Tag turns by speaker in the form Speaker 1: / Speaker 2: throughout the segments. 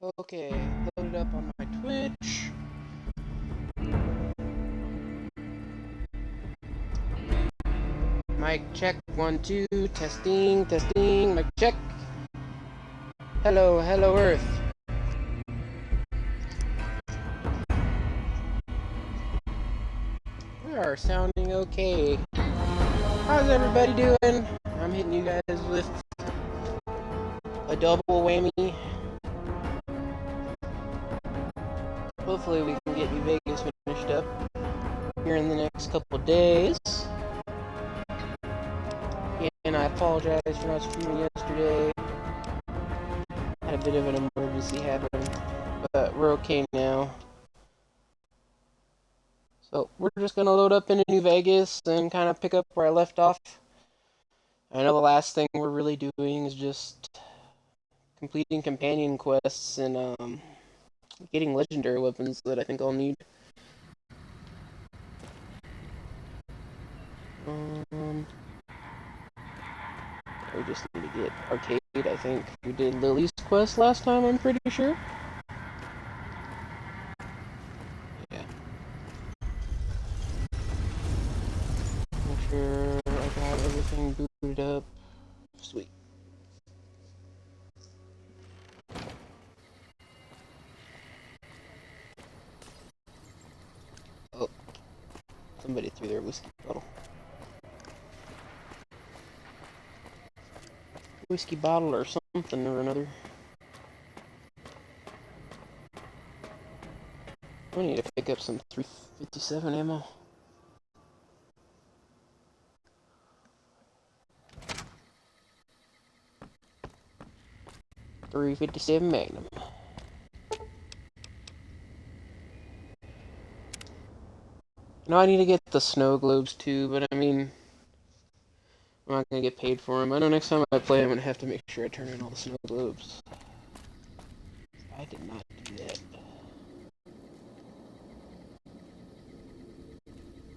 Speaker 1: Okay, loaded up on my Twitch. Mic check, 1, 2, testing, testing, mic check. Hello, hello Earth. We are sounding okay. How's everybody doing? I'm hitting you guys with a double whammy. Hopefully we can get New Vegas finished up here in the next couple days. And I apologize for not streaming yesterday. Had a bit of an emergency happen, but we're okay now. So we're just gonna load up into New Vegas and kind of pick up where I left off. I know the last thing we're really doing is just completing companion quests and getting legendary weapons that I think I'll need. We just need to get arcade. I think we did Lily's quest last time. I'm pretty sure. Yeah. Make sure I got everything booted up. Sweet. Oh, somebody threw their whiskey bottle. Whiskey bottle or something or another. I need to pick up some 357 ammo. .357 Magnum. Now I need to get the snow globes too, but I mean, I'm not gonna get paid for them. I know next time I play, I'm gonna have to make sure I turn in all the snow globes. I did not do that.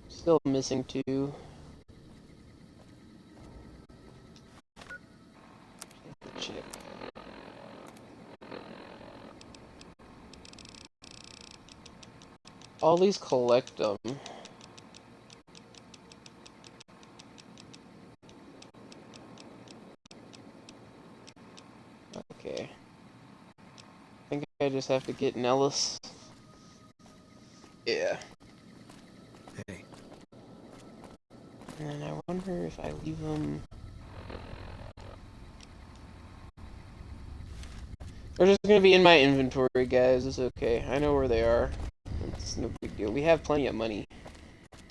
Speaker 1: Still missing 2. Check. All these collect them. Okay. I think I just have to get Nellis. Yeah.
Speaker 2: Hey.
Speaker 1: And I wonder if I leave them. They're just gonna be in my inventory, guys. It's okay. I know where they are. It's no big deal. We have plenty of money.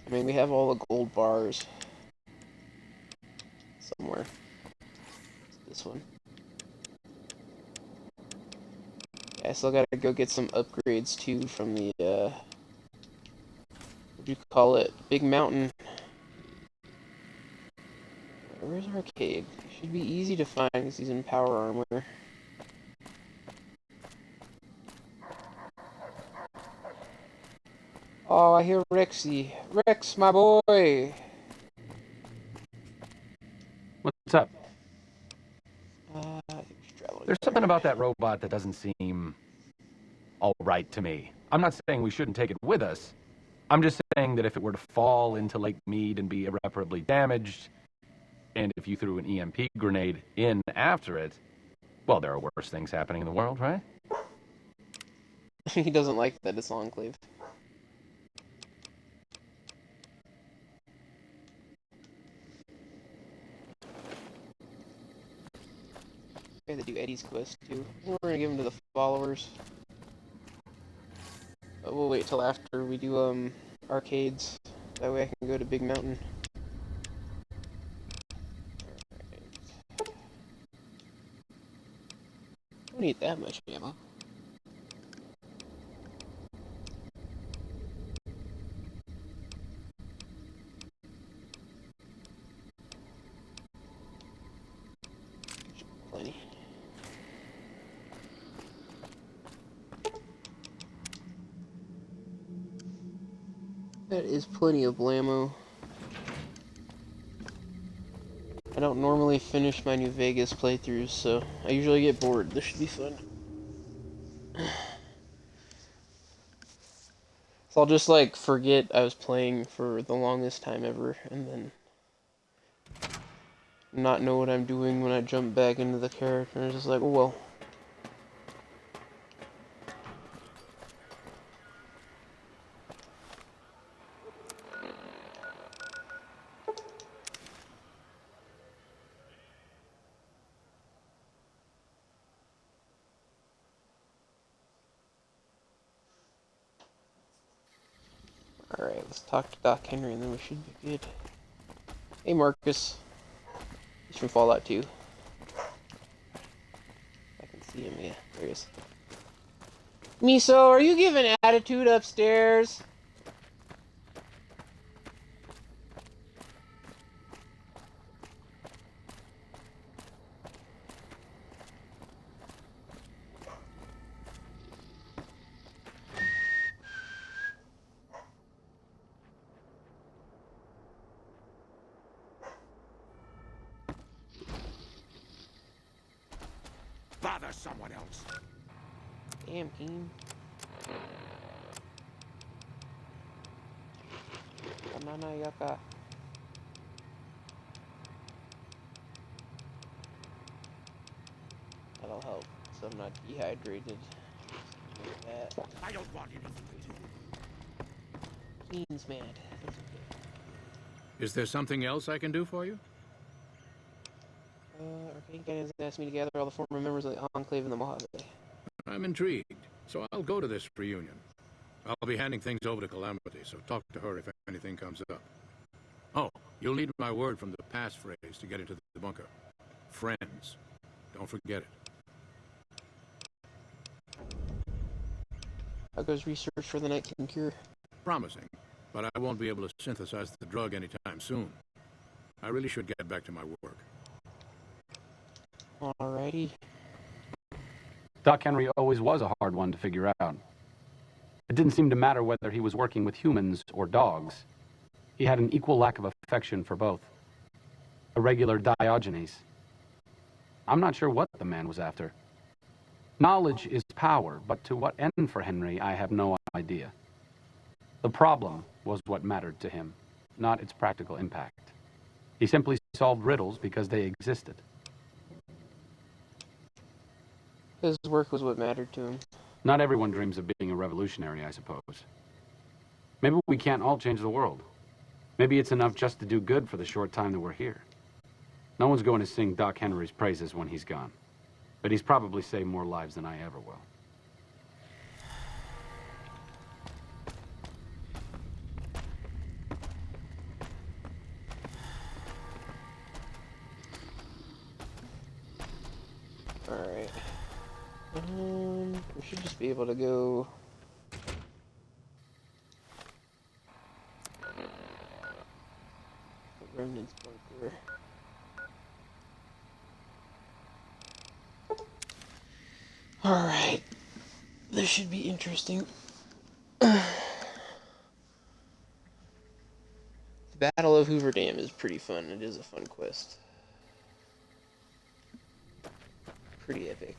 Speaker 1: I mean, we have all the gold bars. Somewhere. This one. Yeah, I still gotta go get some upgrades too from the, what do you call it? Big Mountain. Where's Arcade? Should be easy to find because he's in power armor. Oh, I hear Rexy. Rex, my boy!
Speaker 2: What's up?
Speaker 1: I think we should travel
Speaker 2: There's something about that robot that doesn't seem all right to me. I'm not saying we shouldn't take it with us. I'm just saying that if it were to fall into Lake Mead and be irreparably damaged, and if you threw an EMP grenade in after it, well, there are worse things happening in the world, right?
Speaker 1: He doesn't like that it's Enclave. We have to do Eddie's quest too. We're gonna give him to the followers. But we'll wait till after we do arcades. That way I can go to Big Mountain. Don't need that much ammo. Plenty. That is plenty of blammo. I don't normally finish my New Vegas playthroughs, so I usually get bored. This should be fun. So I'll just like forget I was playing for the longest time ever, and then not know what I'm doing when I jump back into the character. And it's just like, oh well. Alright, let's talk to Doc Henry and then we should be good. Hey Marcus. He's from Fallout 2. I can see him, yeah. There he is. Miso, are you giving attitude upstairs?
Speaker 3: Bother someone else.
Speaker 1: Damn, Keen. Banana Yaka. That'll help, so I'm not dehydrated. Like that.
Speaker 3: I don't want anything to do.
Speaker 1: Keen's mad. That's okay.
Speaker 3: Is there something else I can do for you?
Speaker 1: Arcane Cannons asked me to gather all the former members of the Enclave in the Mojave.
Speaker 3: I'm intrigued, so I'll go to this reunion. I'll be handing things over to Calamity, so talk to her if anything comes up. Oh, you'll need my word from the passphrase to get into the bunker. Friends. Don't forget it.
Speaker 1: How goes research for the Night King cure?
Speaker 3: Promising, but I won't be able to synthesize the drug anytime soon. I really should get back to my work.
Speaker 1: Alrighty.
Speaker 2: Doc Henry always was a hard one to figure out. It didn't seem to matter whether he was working with humans or dogs. He had an equal lack of affection for both. A regular Diogenes. I'm not sure what the man was after. Knowledge is power, but to what end for Henry, I have no idea. The problem was what mattered to him, not its practical impact. He simply solved riddles because they existed.
Speaker 1: His work was what mattered to him.
Speaker 2: Not everyone dreams of being a revolutionary, I suppose. Maybe we can't all change the world. Maybe it's enough just to do good for the short time that we're here. No one's going to sing Doc Henry's praises when he's gone. But he's probably saved more lives than I ever will.
Speaker 1: Alright. We should just be able to go... Remnant's bunker. Alright. This should be interesting. The Battle of Hoover Dam is pretty fun. It is a fun quest. Pretty epic.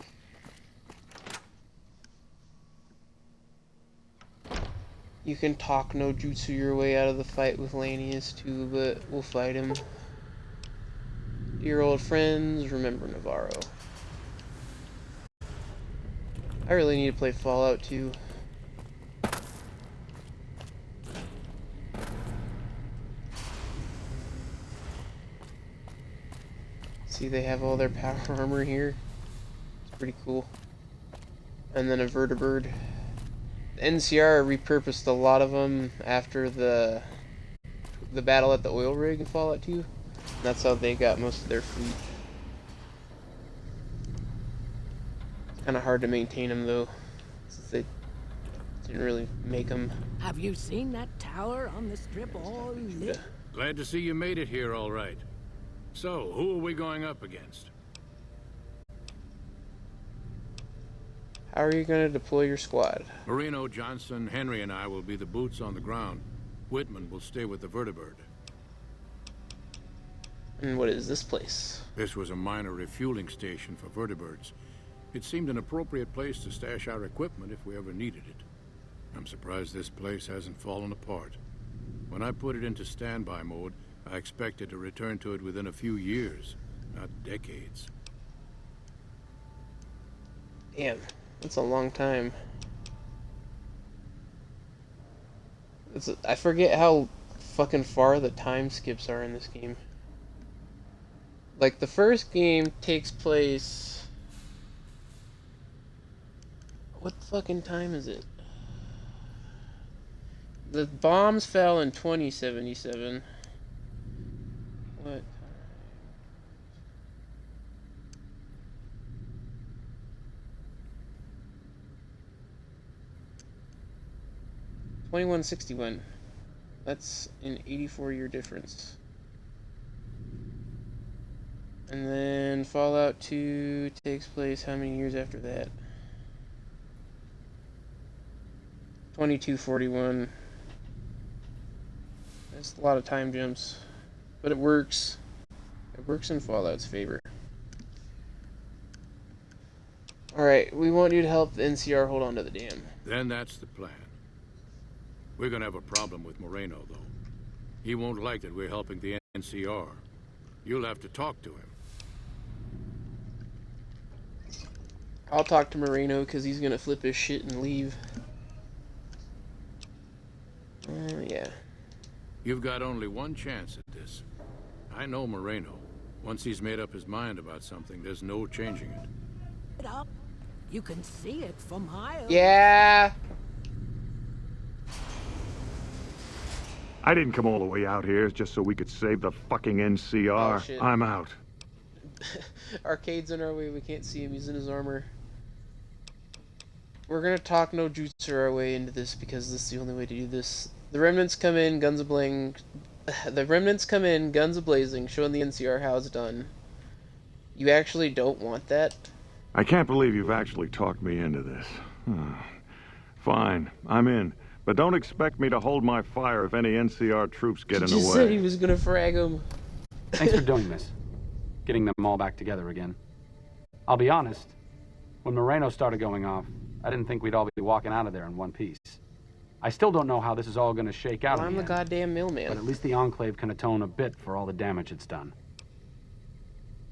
Speaker 1: You can talk no jutsu your way out of the fight with Lanius too, but we'll fight him. Dear old friends, remember Navarro. I really need to play Fallout 2. See, they have all their power armor here. It's pretty cool. And then a vertibird. The NCR repurposed a lot of them after the battle at the oil rig in Fallout 2. And that's how they got most of their fleet. It's kind of hard to maintain them though, since they didn't really make them.
Speaker 4: Have you seen that tower on the strip all lit?
Speaker 3: Glad to see you made it here all right. So, who are we going up against?
Speaker 1: How are you going to deploy your squad?
Speaker 3: Marino, Johnson, Henry, and I will be the boots on the ground. Whitman will stay with the vertibird.
Speaker 1: And what is this place?
Speaker 3: This was a minor refueling station for vertibirds. It seemed an appropriate place to stash our equipment if we ever needed it. I'm surprised this place hasn't fallen apart. When I put it into standby mode, I expected to return to it within a few years, not decades.
Speaker 1: Damn, that's a long time. I forget how fucking far the time skips are in this game. Like, the first game takes place... What fucking time is it? The bombs fell in 2077. What? 2161. That's an 84-year difference. And then Fallout 2 takes place how many years after that? 2241. That's a lot of time jumps. But it works. It works in Fallout's favor. Alright, we want you to help the NCR hold on to the dam.
Speaker 3: Then that's the plan. We're gonna have a problem with Moreno, though. He won't like that we're helping the NCR. You'll have to talk to him.
Speaker 1: I'll talk to Moreno because he's gonna flip his shit and leave. Yeah.
Speaker 3: You've got only one chance at this. I know Moreno. Once he's made up his mind about something, there's no changing it.
Speaker 4: It up. You can see it for miles.
Speaker 1: Yeah.
Speaker 5: I didn't come all the way out here just so we could save the fucking NCR.
Speaker 1: Oh, shit.
Speaker 5: I'm out.
Speaker 1: Arcade's in our way. We can't see him. He's in his armor. We're gonna talk no jutsu our way into this because this is the only way to do this. The remnants come in, guns a-blazing. The remnants come in, guns a-blazing, showing the NCR how it's done. You actually don't want that?
Speaker 5: I can't believe you've actually talked me into this. Fine, I'm in. But don't expect me to hold my fire if any NCR troops get in the way.
Speaker 1: He just said he was gonna frag him.
Speaker 6: Thanks for doing this. Getting them all back together again. I'll be honest, when Moreno started going off, I didn't think we'd all be walking out of there in one piece. I still don't know how this is all gonna shake out
Speaker 1: Well,
Speaker 6: in
Speaker 1: I'm
Speaker 6: the
Speaker 1: the
Speaker 6: end,
Speaker 1: goddamn mailman.
Speaker 6: but at least the Enclave can atone a bit for all the damage it's done.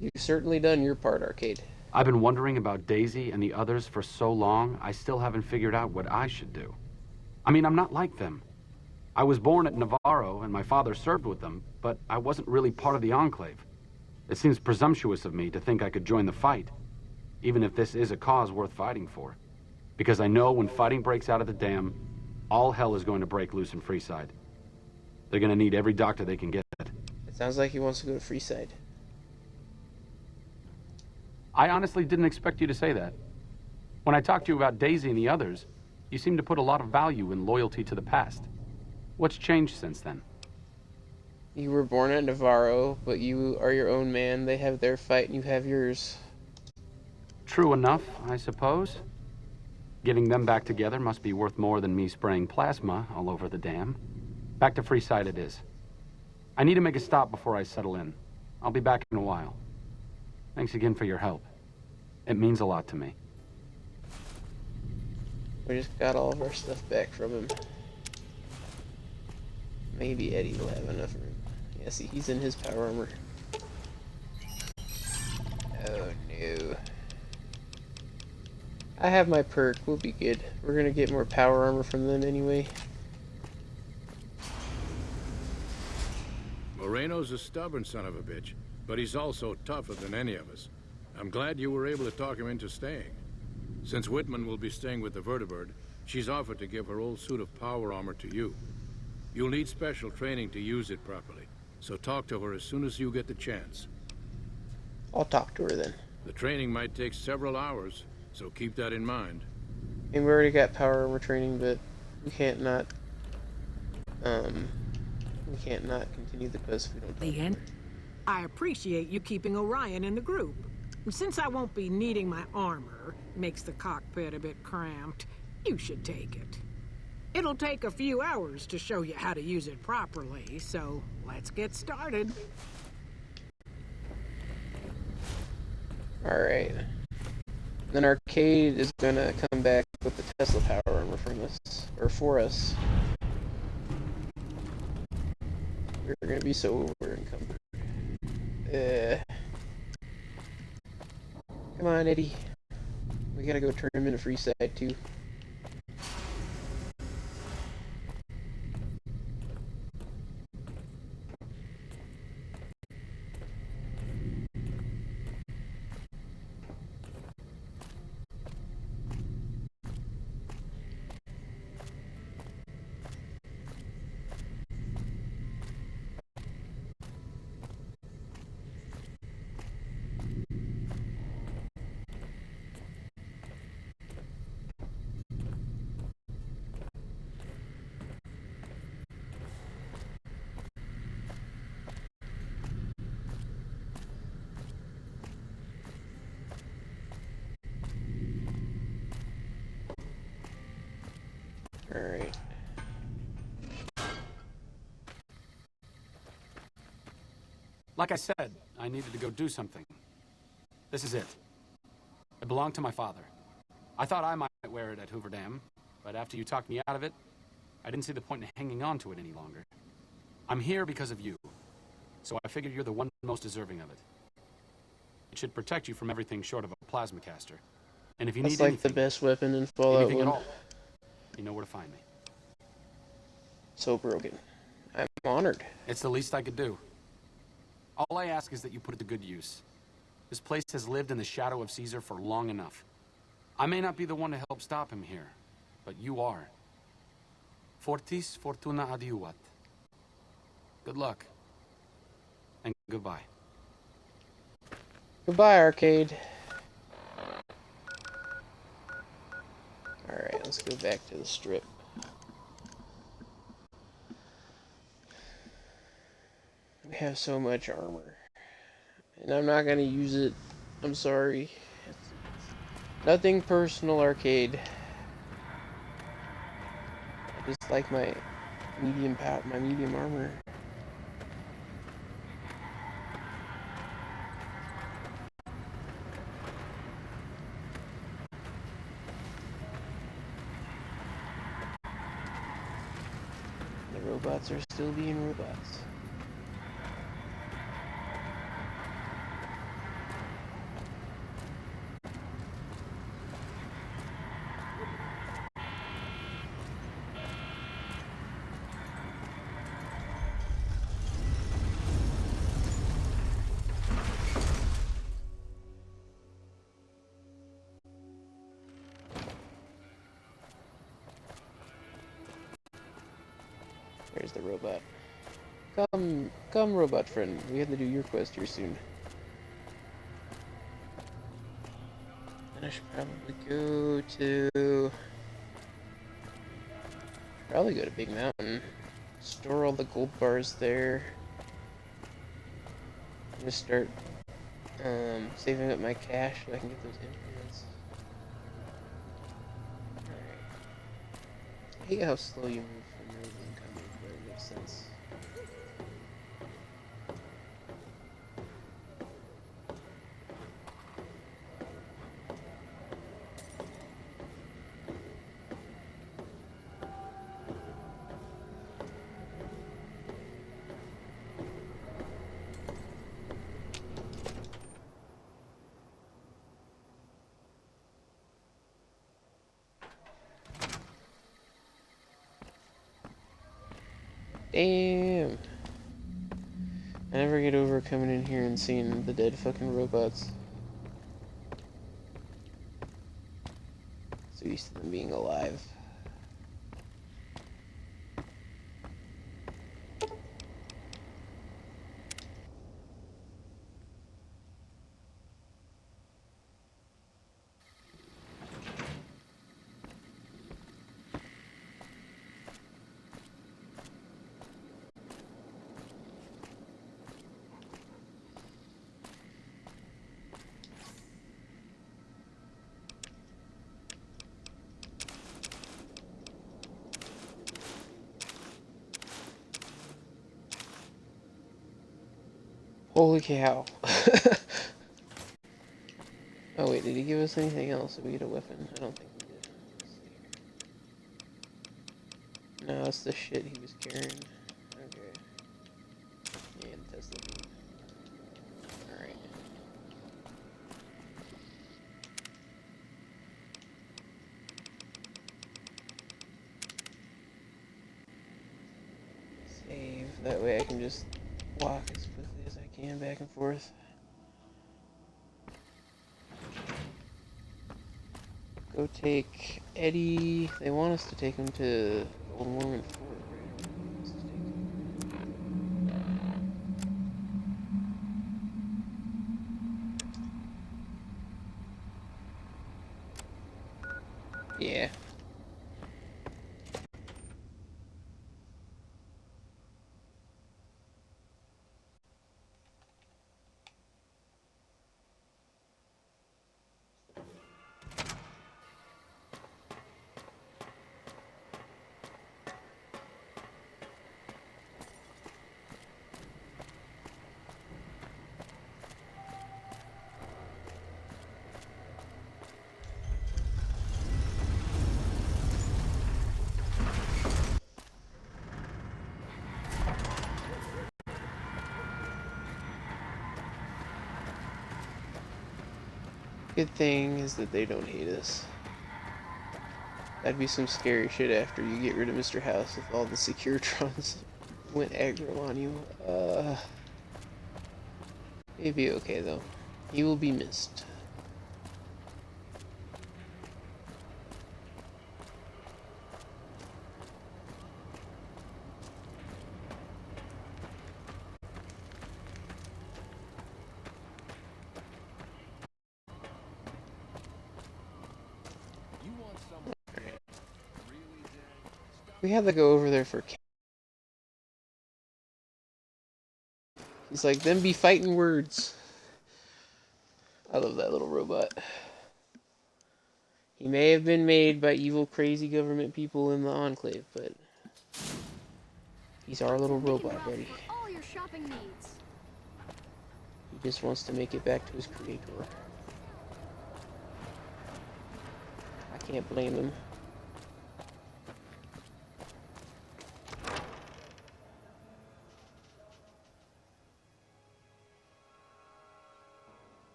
Speaker 1: You've certainly done your part, Arcade.
Speaker 6: I've been wondering about Daisy and the others for so long, I still haven't figured out what I should do. I mean, I'm not like them. I was born at Navarro, and my father served with them, but I wasn't really part of the Enclave. It seems presumptuous of me to think I could join the fight, even if this is a cause worth fighting for. Because I know when fighting breaks out at the dam, all hell is going to break loose in Freeside. They're going to need every doctor they can get.
Speaker 1: It sounds like he wants to go to Freeside.
Speaker 6: I honestly didn't expect you to say that. When I talked to you about Daisy and the others, you seem to put a lot of value in loyalty to the past. What's changed since then?
Speaker 1: You were born at Navarro, but you are your own man. They have their fight and you have yours.
Speaker 6: True enough, I suppose. Getting them back together must be worth more than me spraying plasma all over the dam. Back to Freeside it is. I need to make a stop before I settle in. I'll be back in a while. Thanks again for your help. It means a lot to me.
Speaker 1: We just got all of our stuff back from him. Maybe Eddie will have enough room. Yeah, see, he's in his power armor. Oh no. I have my perk, we'll be good. We're gonna get more power armor from them anyway.
Speaker 3: Moreno's a stubborn son of a bitch, but he's also tougher than any of us. I'm glad you were able to talk him into staying. Since Whitman will be staying with the Vertibird, she's offered to give her old suit of power armor to you. You'll need special training to use it properly, so talk to her as soon as you get the chance.
Speaker 1: I'll talk to her then.
Speaker 3: The training might take several hours, so keep that in mind.
Speaker 1: And we already got power armor training, but we can't not continue the quest if we don't talk
Speaker 4: The
Speaker 1: to
Speaker 4: end.
Speaker 1: her.
Speaker 4: I appreciate you keeping Orion in the group. Since I won't be needing my armor, makes the cockpit a bit cramped, you should take it. It'll take a few hours to show you how to use it properly, so let's get started.
Speaker 1: Alright. Then Arcade is gonna come back with the Tesla power armor from us, or for us. We're gonna be so over encumbered. Come on, Eddie. We gotta go turn him into free side too. Alright.
Speaker 6: Like I said, I needed to go do something. This is it. It belonged to my father. I thought I might wear it at Hoover Dam, but after you talked me out of it, I didn't see the point in hanging on to it any longer. I'm here because of you, so I figured you're the one most deserving of it. It should protect you from everything short of a plasma caster. And if you
Speaker 1: That's
Speaker 6: need
Speaker 1: like
Speaker 6: anything,
Speaker 1: the best weapon in Fallout
Speaker 6: anything
Speaker 1: 1.
Speaker 6: at all, you know where to find me.
Speaker 1: So broken. I'm honored.
Speaker 6: It's the least I could do. All I ask is that you put it to good use. This place has lived in the shadow of Caesar for long enough. I may not be the one to help stop him here, but you are. Fortis fortuna adiuvat. Good luck. And goodbye.
Speaker 1: Goodbye, Arcade. Alright, let's go back to the strip. We have so much armor. And I'm not gonna use it. I'm sorry. Nothing personal, Arcade. I just like my medium armor. The robots are still being robots. There's the robot. Come, robot friend. We have to do your quest here soon. And I should probably go to... Probably go to Big Mountain. Store all the gold bars there. I'm gonna start saving up my cash so I can get those implants. Alright. I hate how slow you move from your incoming, but it makes sense. Damn. I never get over coming in here and seeing the dead fucking robots. So used to them being alive. Holy cow. Oh wait, did he give us anything else? Did we get a weapon? I don't think we did. No, it's the shit he was carrying. Okay. And Tesla. Alright. Save. That way I can just walk as quickly as I can back and forth. Go take Eddie. They want us to take him to Old Mormon Fort, right? They want us to take him. Yeah. Good thing is that they don't hate us. That'd be some scary shit after you get rid of Mr. House if all the Securitrons went aggro on you. It'd be okay though. He will be missed. We had to go over there for. He's like, them be fighting words. I love that little robot. He may have been made by evil, crazy government people in the Enclave, but he's our little robot, buddy.
Speaker 7: All your shopping needs.
Speaker 1: He just wants to make it back to his creator. I can't blame him.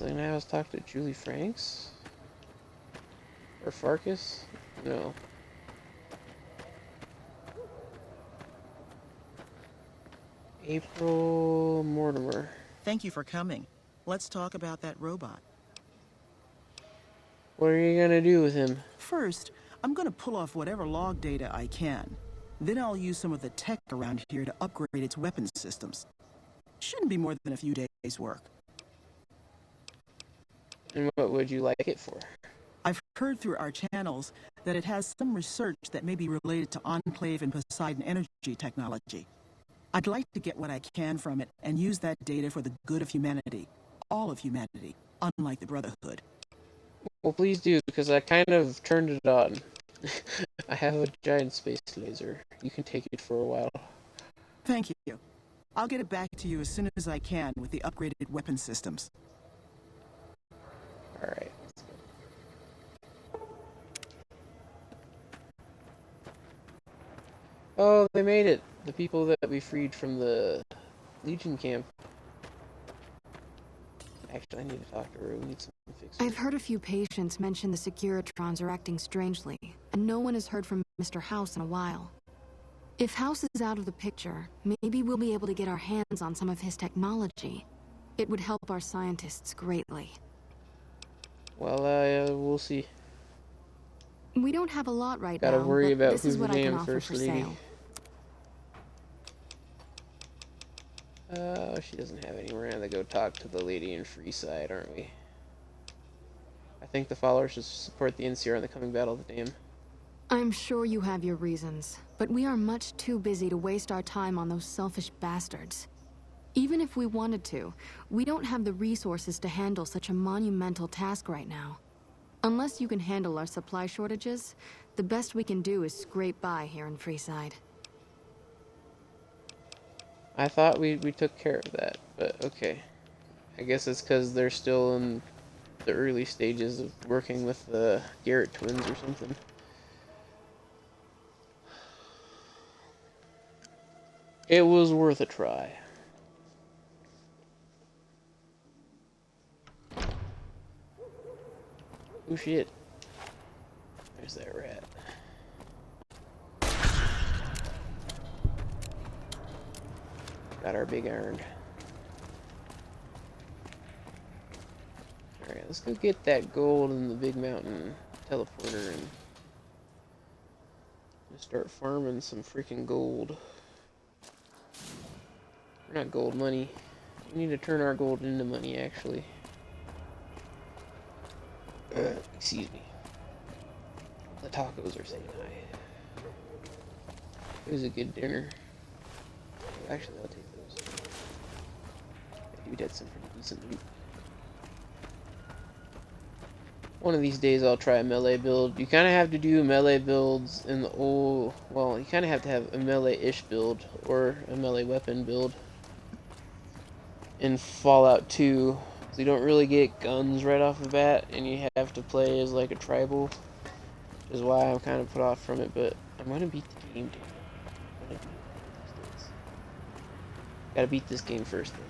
Speaker 1: Like now I was talking to Julie Franks? Or Farkas? No. April Mortimer.
Speaker 8: Thank you for coming. Let's talk about that robot.
Speaker 1: What are you gonna do with him?
Speaker 8: First, I'm gonna pull off whatever log data I can. Then I'll use some of the tech around here to upgrade its weapons systems. Shouldn't be more than a few days' work.
Speaker 1: And what would you like it for?
Speaker 8: I've heard through our channels that it has some research that may be related to Enclave and Poseidon energy technology. I'd like to get what I can from it and use that data for the good of humanity. All of humanity, unlike the Brotherhood.
Speaker 1: Well, please do, because I kind of turned it on. I have a giant space laser. You can take it for a while.
Speaker 8: Thank you. I'll get it back to you as soon as I can with the upgraded weapon systems.
Speaker 1: Alright. Oh, they made it! The people that we freed from the Legion camp. Actually, I need to talk to her. We need some fixing.
Speaker 7: I've heard a few patients mention the Securitrons are acting strangely, and no one has heard from Mr. House in a while. If House is out of the picture, maybe we'll be able to get our hands on some of his technology. It would help our scientists greatly.
Speaker 1: Well, we'll see.
Speaker 7: We don't have a lot right now.
Speaker 1: Gotta worry about
Speaker 7: this
Speaker 1: who's
Speaker 7: is
Speaker 1: the
Speaker 7: what I can
Speaker 1: damn
Speaker 7: offer
Speaker 1: first
Speaker 7: for
Speaker 1: lady.
Speaker 7: sale.
Speaker 1: She doesn't have anywhere. We're gonna go talk to the lady in Freeside, aren't we? I think the followers should support the NCR in the coming Battle of the Dam.
Speaker 7: I'm sure you have your reasons, but we are much too busy to waste our time on those selfish bastards. Even if we wanted to, we don't have the resources to handle such a monumental task right now. Unless you can handle our supply shortages, the best we can do is scrape by here in Freeside.
Speaker 1: I thought we took care of that, but okay. I guess it's because they're still in the early stages of working with the Garrett twins or something. It was worth a try. Oh shit. There's that rat. Got our big iron. Alright, let's go get that gold in the big mountain teleporter and just start farming some freaking gold. Or not gold, money. We need to turn our gold into money, actually. Excuse me. The tacos are saying hi. It was a good dinner. Actually, I'll take those. That dude had some pretty decent loot. One of these days I'll try a melee build. You kind of have to do melee builds in the old... Well, you kind of have to have a melee-ish build, or a melee weapon build in Fallout 2. So you don't really get guns right off the bat, and you have to play as like a tribal. Which is why I'm kind of put off from it, but I'm going to beat the game, dude. I'm gonna beat it these days. Gotta beat this game first, though.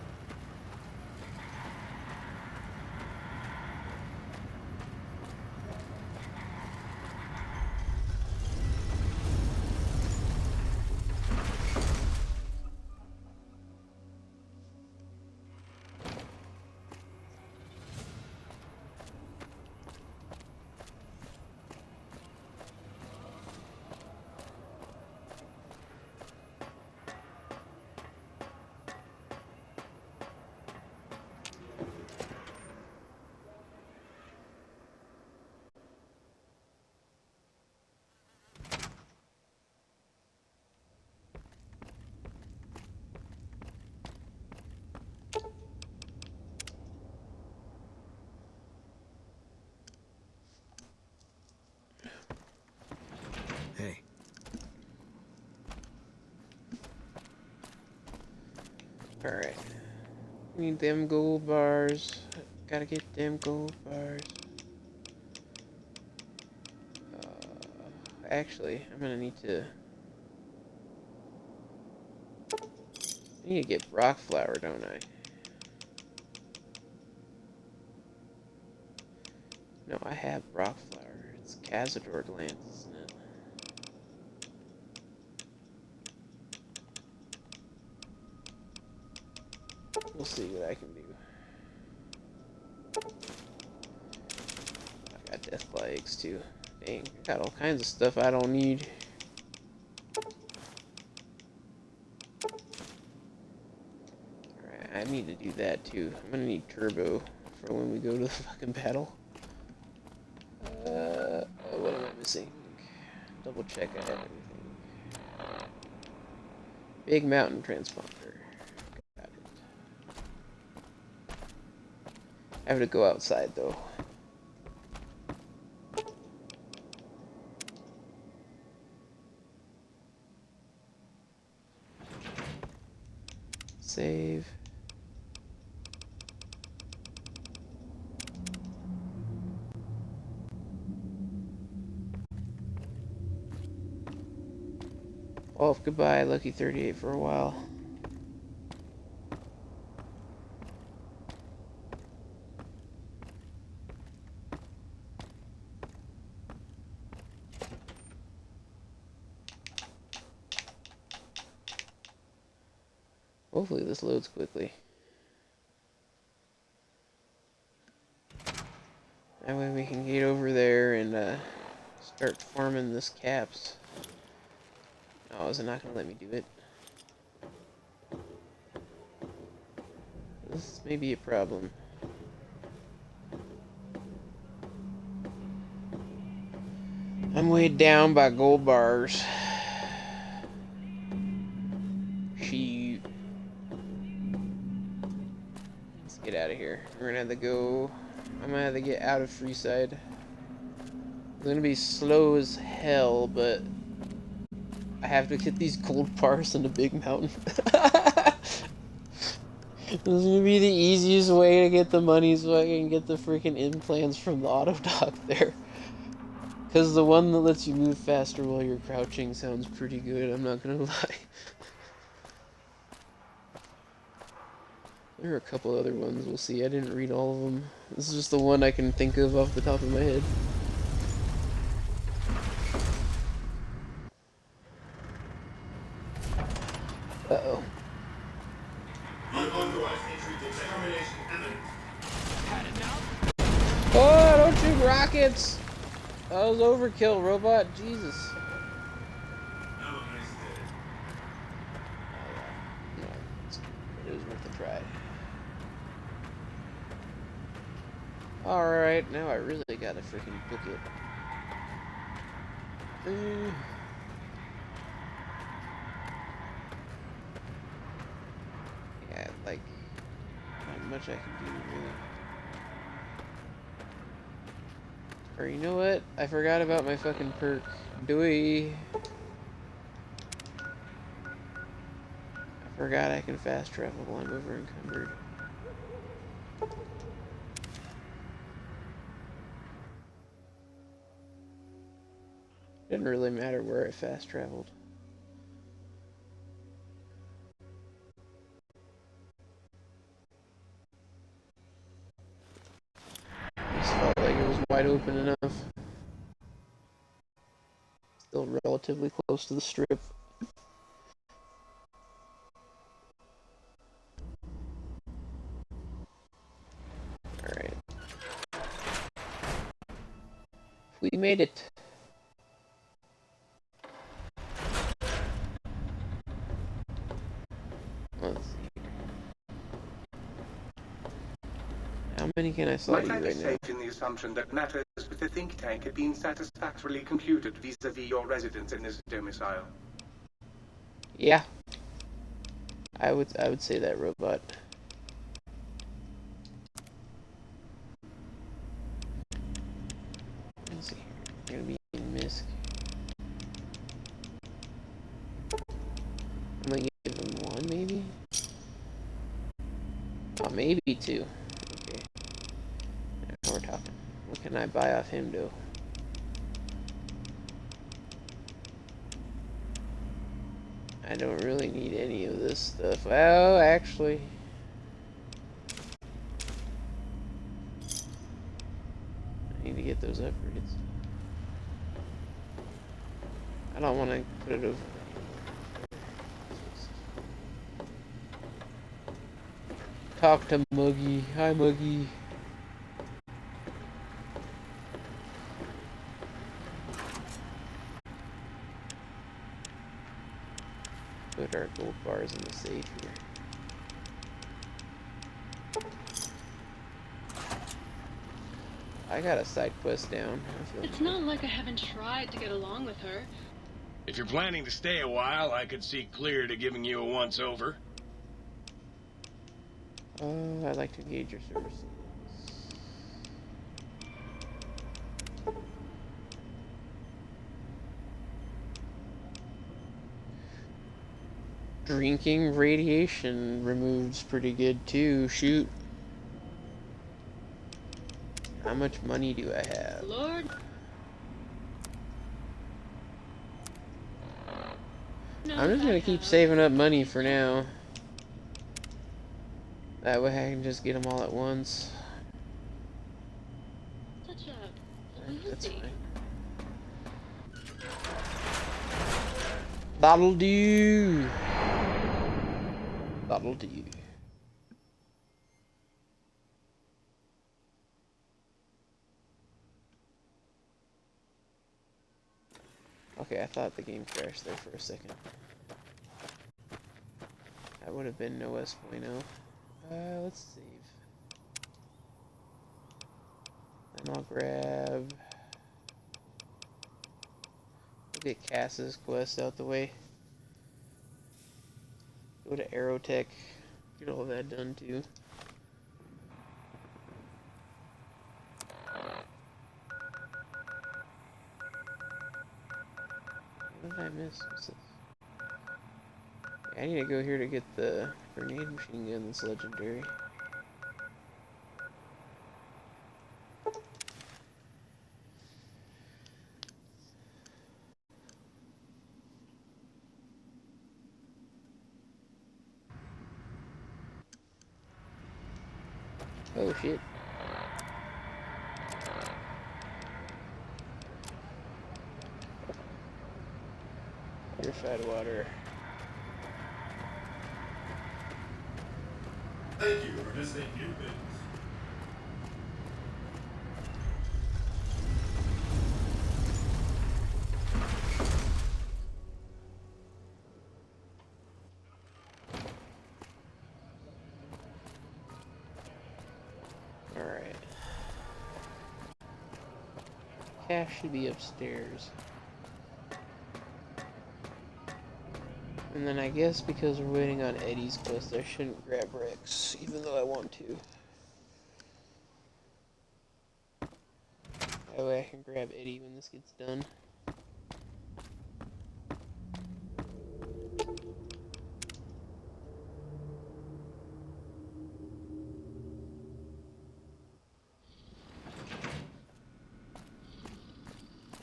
Speaker 3: Hey.
Speaker 1: Alright. Need them gold bars. Gotta get them gold bars. Actually, I'm gonna need to... I need to get rock flour, don't I? No, I have rock flour. It's Cazador glands, isn't it? We'll see what I can do. I got death legs too. Dang, I got all kinds of stuff I don't need. Alright, I need to do that too. I'm gonna need turbo for when we go to the fucking battle. What am I missing? Double check I have everything. Big mountain transponder. Got it. I have to go outside though. Save. Oh, goodbye, Lucky 38 for a while. Hopefully this loads quickly. That way we can get over there and start farming this caps. Oh, is it not going to let me do it? This may be a problem. I'm weighed down by gold bars. Shoot. Let's get out of here. We're going to have to go... I'm going to have to get out of Freeside. It's going to be slow as hell, but... I have to get these gold bars in the big mountain. This is gonna be the easiest way to get the money so I can get the freaking implants from the auto dock there. Because the one that lets you move faster while you're crouching sounds pretty good, I'm not gonna lie. There are a couple other ones we'll see. I didn't read all of them. This is just the one I can think of off the top of my head. Uh-oh. Oh, don't shoot rockets! That was overkill, robot. Jesus. No, it was worth a try. Alright, now I really gotta freaking book it. Yeah, like, not much I can do, really. Or you know what? I forgot about my fucking perk. Doi. I forgot I can fast travel while I'm over encumbered. Didn't really matter where I fast traveled. Just felt like it was wide open enough. Still relatively close to the strip. Alright. We made it. Let's see. How many can I slot you right now?
Speaker 9: Safe in the assumption that matters with the think tank had been satisfactorily computed vis-a-vis your residence in this domicile.
Speaker 1: Yeah. I would say that, robot. Let's see here. You're gonna be in Misk. I'm gonna give him one, maybe? Oh, maybe two. Okay. Now we're talking. What can I buy off him, though? I don't really need any of this stuff. Well, actually... I need to get those upgrades. I don't want to put it over... Talk to Muggy. Hi, Muggy. Put our gold bars in the safe here. I got a side quest down.
Speaker 10: It's not like I haven't tried to get along with her.
Speaker 11: If you're planning to stay a while, I could see clear to giving you a once-over.
Speaker 1: I'd like to engage your services. Drinking radiation removes pretty good too. Shoot. How much money do I have?
Speaker 10: Lord.
Speaker 1: I'm just gonna keep saving up money for now. That way I can just get them all at once.
Speaker 10: Such a
Speaker 1: That's
Speaker 10: lunacy.
Speaker 1: fine. That'll do. That'll do. Okay, I thought the game crashed there for a second. That would have been no S.0. Let's save. And I'll grab... We'll get Cass's quest out the way. Go to Aerotech. Get all that done too. What did I miss? What's this? I need to go here to get the grenade machine gun that's legendary. Oh shit. Purified water.
Speaker 12: Thank you for visiting New Business.
Speaker 1: Alright. Cash should be upstairs. And then I guess because we're waiting on Eddie's quest, I shouldn't grab Rex, even though I want to. That way I can grab Eddie when this gets done.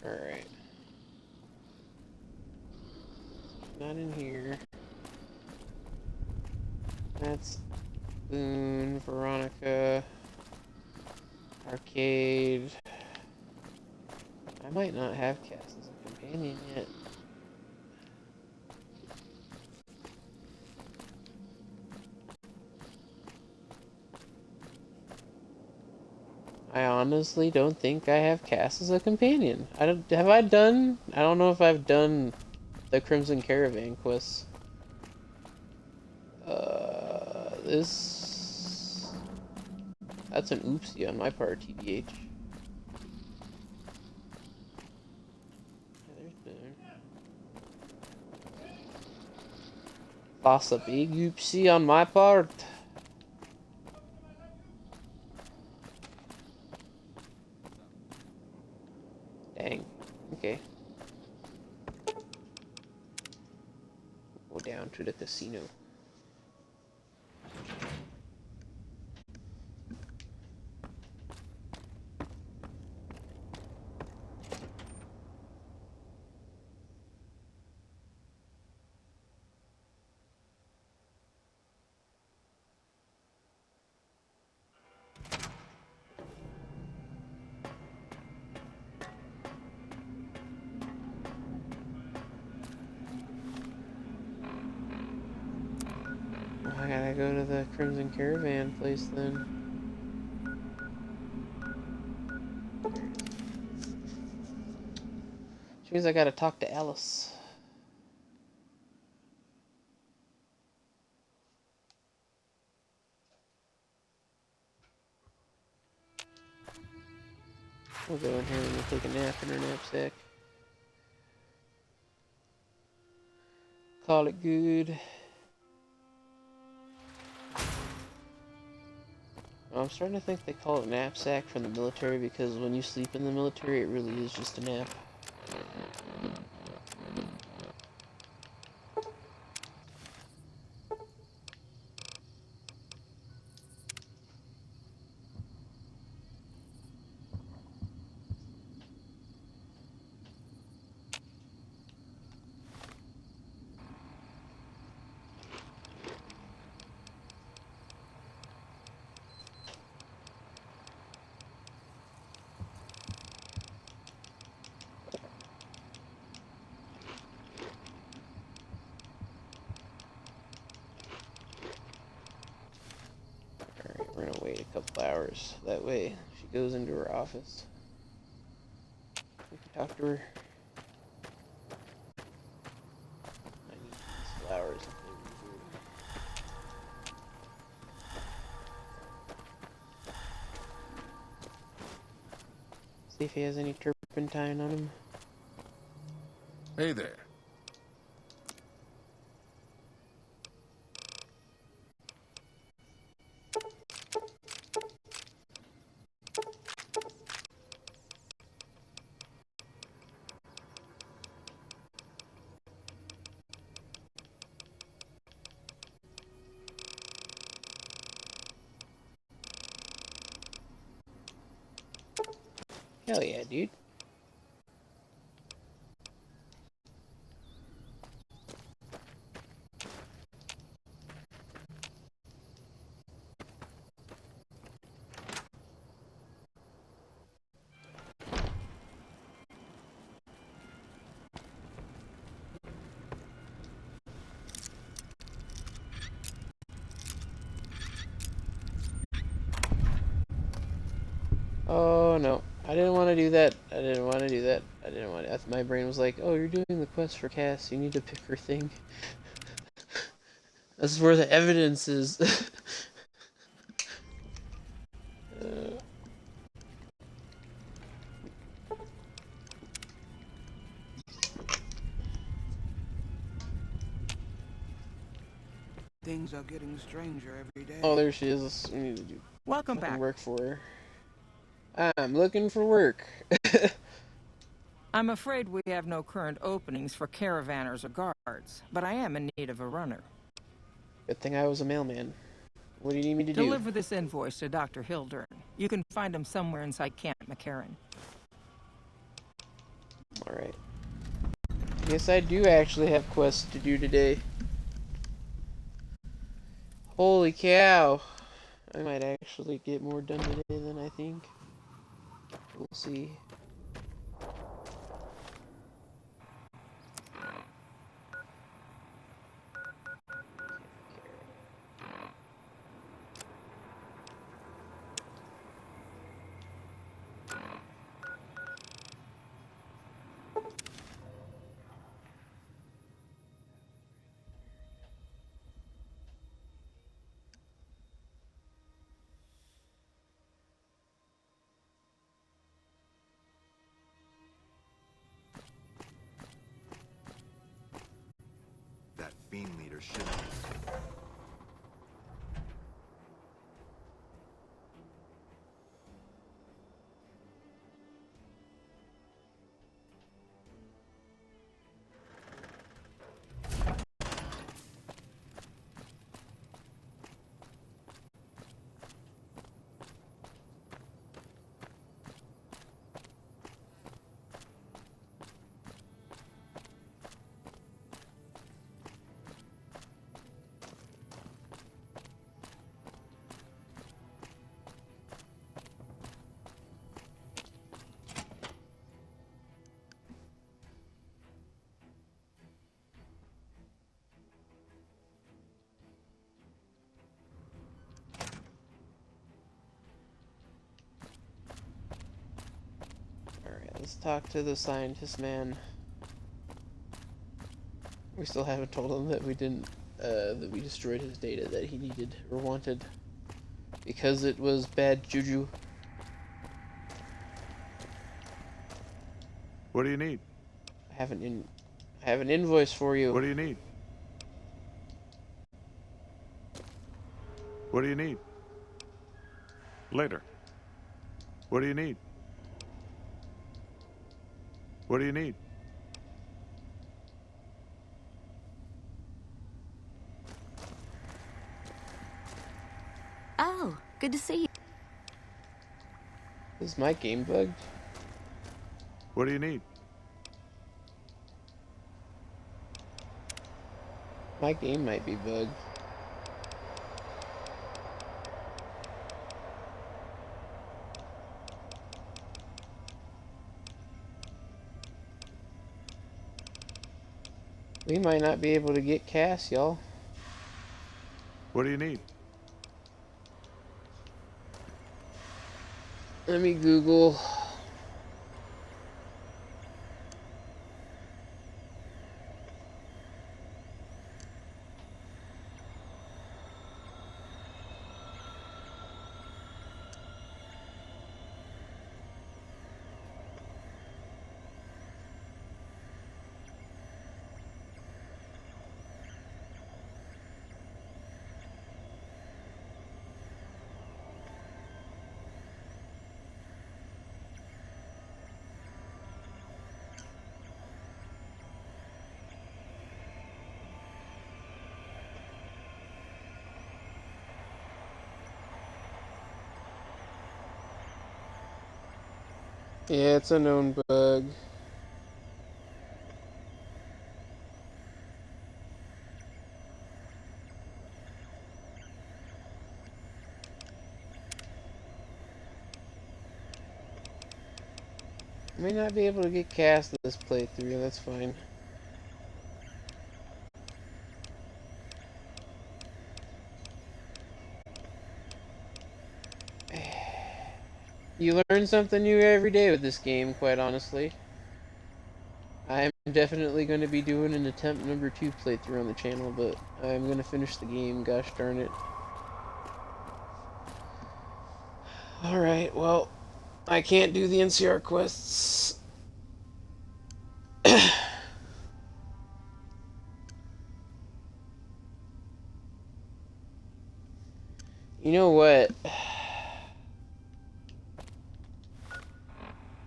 Speaker 1: Alright. Not in here. That's Boone, Veronica, Arcade. I might not have Cass as a companion yet. I honestly don't think I have Cass as a companion. I don't know if I've done the Crimson Caravan quests. That's an oopsie on my part, TBH. There's Boone. That's a big oopsie on my part. Dang. Okay. Go down to the casino. I gotta go to the Crimson Caravan place then. Which means I gotta talk to Alice. We'll go in here and we'll take a nap in her knapsack. Call it good. I'm starting to think they call it knapsack from the military because when you sleep in the military, it really is just a nap. Alright, we're gonna wait a couple hours. That way, she goes into her office. We can talk to her. I need these flowers if they reboot. See if he has any turpentine on him.
Speaker 3: Hey there.
Speaker 1: Hell yeah, dude. Oh no, I didn't want to do that. I didn't want to do that. I didn't want to. My brain was like, oh, you're doing the quest for Cass. You need to pick her thing. That's where the evidence is.
Speaker 13: Things are getting stranger every day.
Speaker 1: Oh, there she is. We need to do
Speaker 8: Welcome back.
Speaker 1: work for her. I'm looking for work.
Speaker 14: I'm afraid we have no current openings for caravanners or guards, but I am in need of a runner.
Speaker 1: Good thing I was a mailman. What do you need me to do?
Speaker 14: Deliver this invoice to Dr. Hildern. You can find him somewhere inside Camp McCarran.
Speaker 1: Alright. Yes, I do actually have quests to do today. Holy cow. I might actually get more done today than I think. We'll see.
Speaker 15: That fiend leader should.
Speaker 1: Alright, let's talk to the scientist man. We still haven't told him that we didn't, that we destroyed his data that he needed or wanted. Because it was bad juju.
Speaker 5: What do you need?
Speaker 1: I have an invoice for you.
Speaker 5: What do you need? What do you need? Later. What do you need? What do you need?
Speaker 7: Oh, good to see you.
Speaker 1: Is my game bugged?
Speaker 5: What do you need?
Speaker 1: My game might be bugged. We might not be able to get Cass, y'all.
Speaker 5: What do you need?
Speaker 1: Let me Google. Yeah, it's a known bug. I may not be able to get cast this playthrough, that's fine. You learn something new every day with this game, quite honestly. I'm definitely going to be doing an attempt number 2 playthrough on the channel, but I'm going to finish the game, gosh darn it. Alright, well, I can't do the NCR quests. You know what?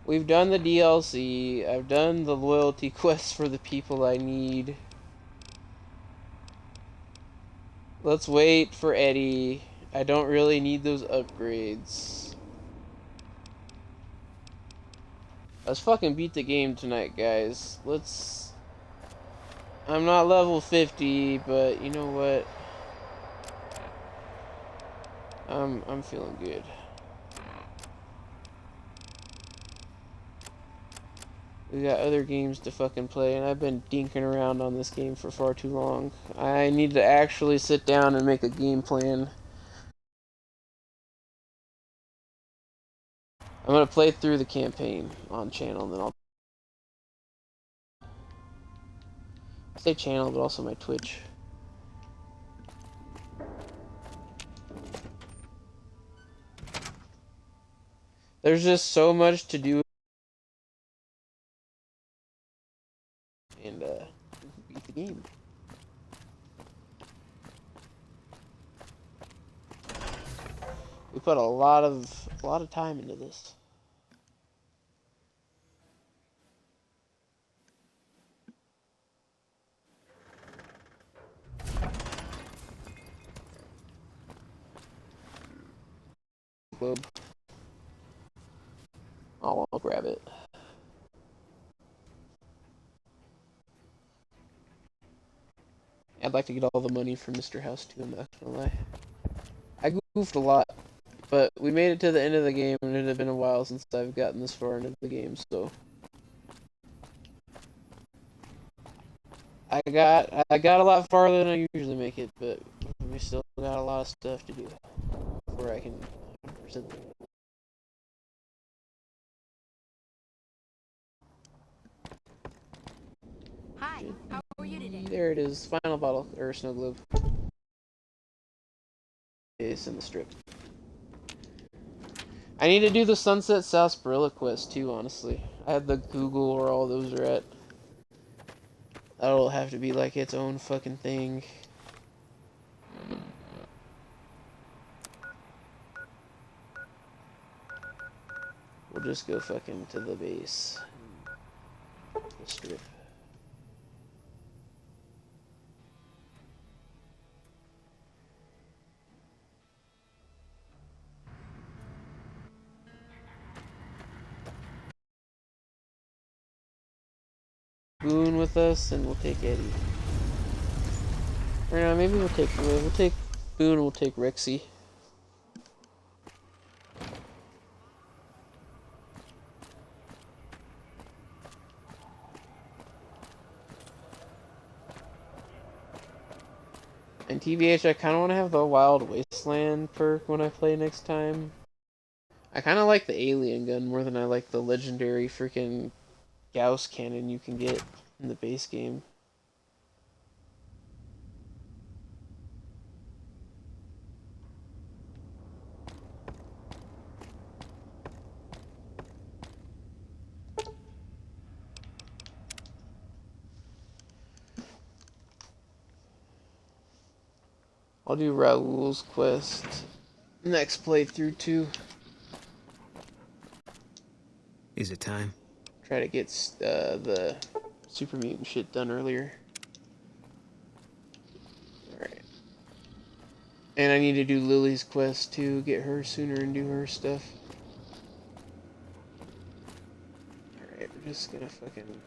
Speaker 1: We've done the DLC, I've done the loyalty quests for the people I need. Let's wait for Eddie. I don't really need those upgrades. Let's fucking beat the game tonight, guys. Let's... I'm not level 50, but you know what? I'm feeling good. We got other games to fucking play, and I've been dinking around on this game for far too long. I need to actually sit down and make a game plan. I'm gonna play through the campaign on channel, and then I'll say channel, but also my Twitch. There's just so much to do, and beat the game. We put a lot of time into this. Globe. I'll grab it. I'd like to get all the money from Mr. House too, I'm not gonna lie. I goofed a lot, but we made it to the end of the game, and it had been a while since I've gotten this far into the game, so... I got a lot farther than I usually make it, but we still got a lot of stuff to do before I can 100%.
Speaker 16: Hi, how are you today?
Speaker 1: There it is, final bottle, or snow globe. It's in the strip. I need to do the Sunset Sarsaparilla quest too, honestly. I have the Google where all those are at. That'll have to be like its own fucking thing. We'll just go fucking to the base. The strip. Boone with us, and we'll take Eddie. Or no, maybe we'll take Boone, and we'll take Rexy. And TBH, I kind of want to have the Wild Wasteland perk when I play next time. I kind of like the alien gun more than I like the legendary freaking Gauss cannon you can get in the base game. I'll do Raoul's quest next playthrough too.
Speaker 17: Is it time?
Speaker 1: Try to get the super mutant shit done earlier. Alright. And I need to do Lily's quest too, get her sooner and do her stuff. just gonna fucking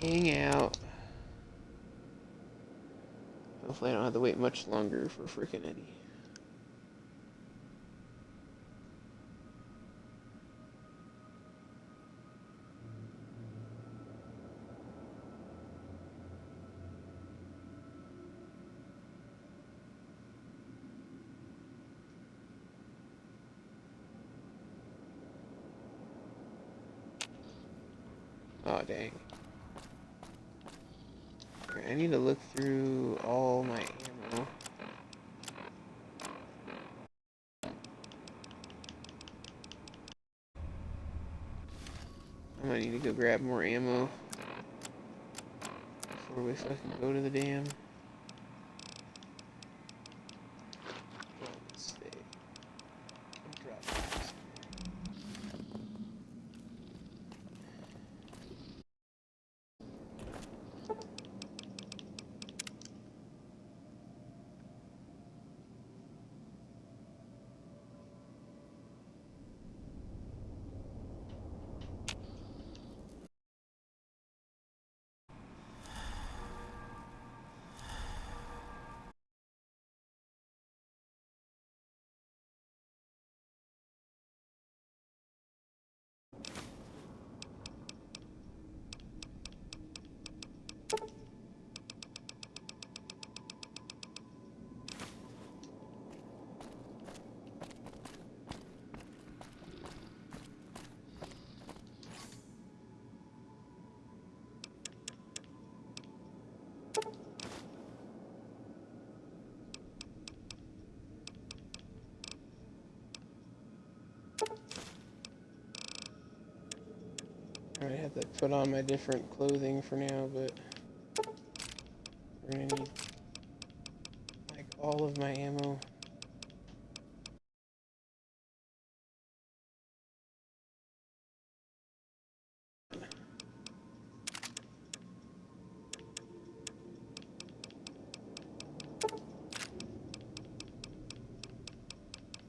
Speaker 1: hang out. Hopefully I don't have to wait much longer for frickin' Eddie. Oh, dang. I need to look through all my ammo. I might need to go grab more ammo before we fucking go to the dam. I might have to put on my different clothing for now, but we're gonna need like all of my ammo.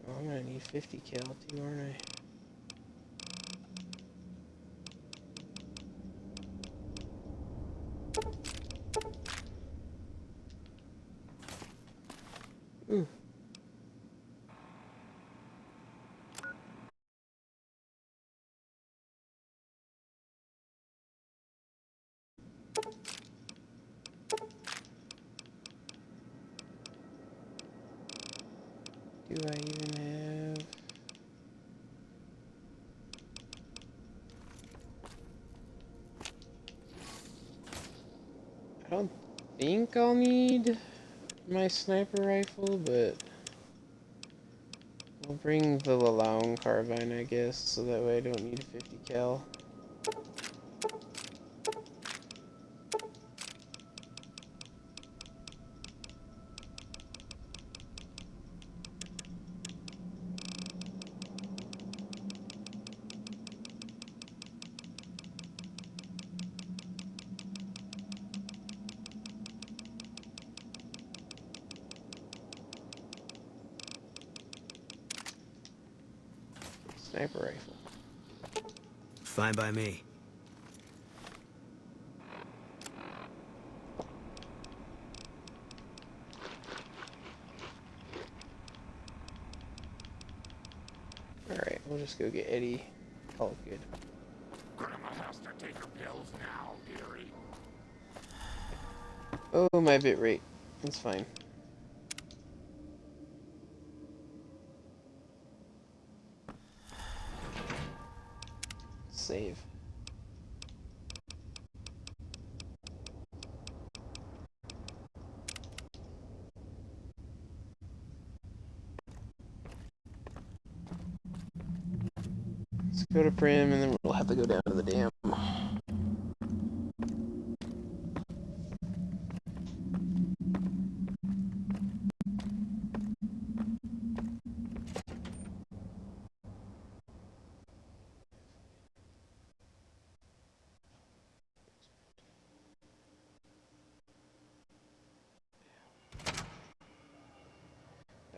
Speaker 1: Oh, I'm gonna need 50 cal too, aren't I? Ooh. Do I even have... I don't think I'll need my sniper rifle, but I'll bring the Lalong carbine, I guess, so that way I don't need 50 cal. Sniper rifle.
Speaker 17: Fine by me.
Speaker 1: Alright, we'll just go get Eddie. Call it good.
Speaker 18: Grandma has to take her pills now, dearie.
Speaker 1: Oh, my bit rate. That's fine. Save. Let's go to Prim, and then we'll have to go down to the dam.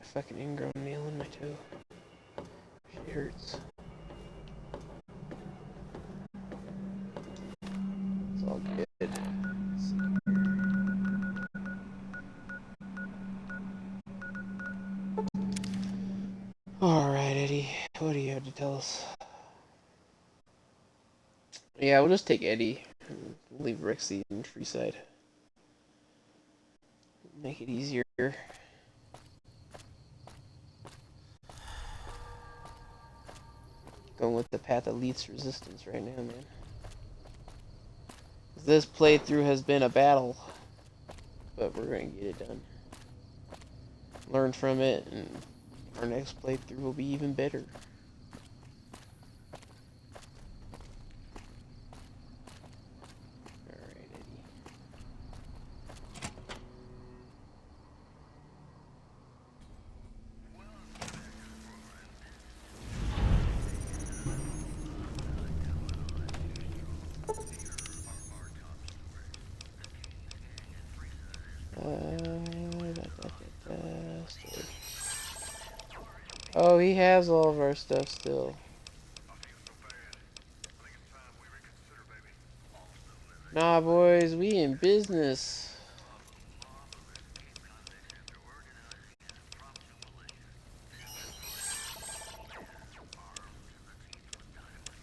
Speaker 1: A fucking ingrown nail in my toe. She hurts. Alright, Eddie. What do you have to tell us? Yeah, we'll just take Eddie. And leave Rexy in Treeside. Make it easier. Going with the path of least resistance right now, man. This playthrough has been a battle, but we're going to get it done. Learn from it, and our next playthrough will be even better. Alright, Eddie. Storage. Oh, he has all of our stuff still. Nah, boys, we in business.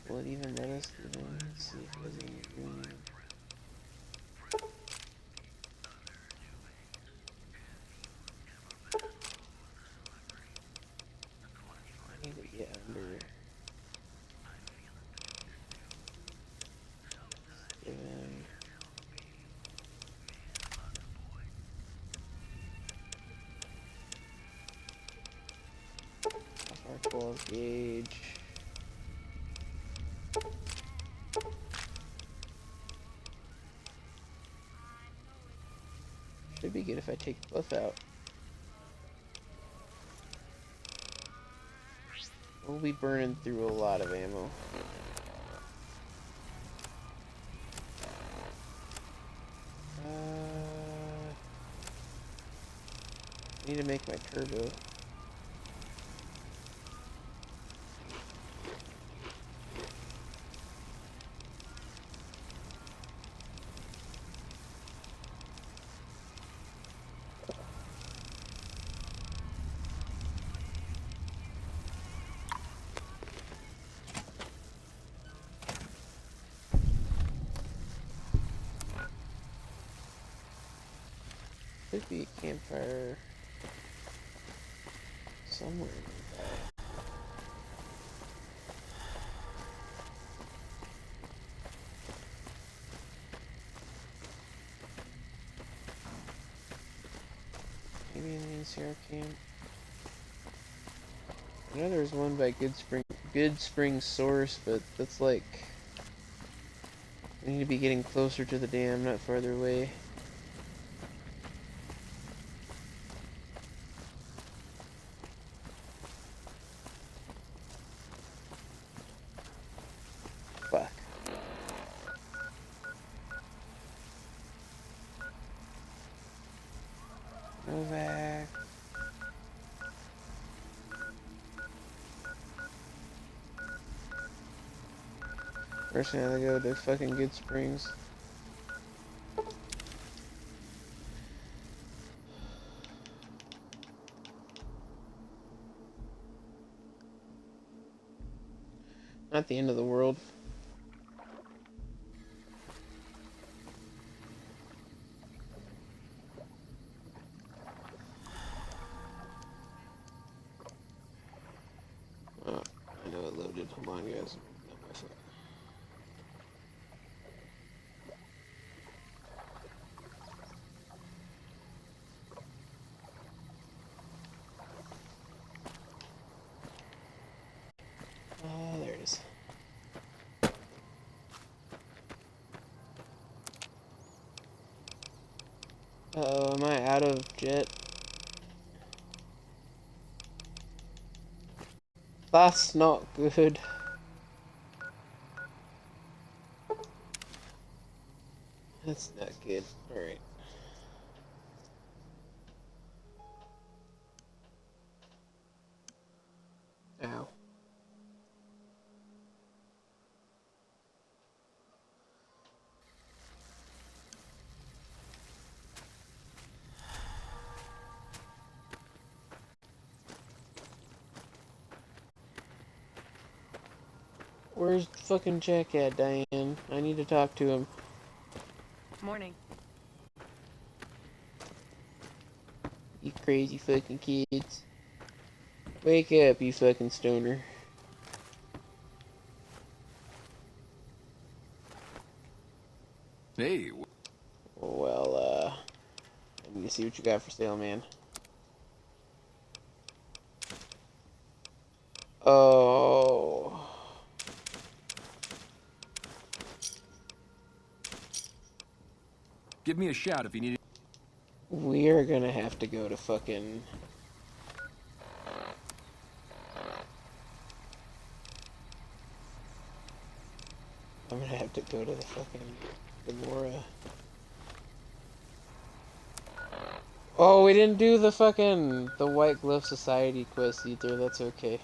Speaker 1: Will it even let us get in? Let's see if there's any room. I need to get under. Give him. Off our 12 gauge. Should be good if I take both out. We'll be burning through a lot of ammo. Need to make my turbo. Could be a campfire somewhere nearby. Maybe in the NCR camp. I know there's one by Good Spring Source, but that's like we need to be getting closer to the dam, not farther away. Fuck. Novak. First thing I gotta go to fucking Good Springs. Not the end of the world. Oh, I know it loaded. Hold on, guys. Not my fault. Oh, there it is. Uh-oh, am I out of jet? That's not good. That's not good. Alright. Ow. Where's fucking Jack at, Diane? I need to talk to him.
Speaker 19: Morning.
Speaker 1: You crazy fucking kids. Wake up, you fucking stoner.
Speaker 20: Hey.
Speaker 1: Well, I need to see what you got for sale, man. Oh.
Speaker 20: Give me a shout if you need it.
Speaker 1: We are gonna have to go to fucking... I'm gonna have to go to the fucking Gamora. Oh, we didn't do the fucking the White Glove Society quest either. That's okay.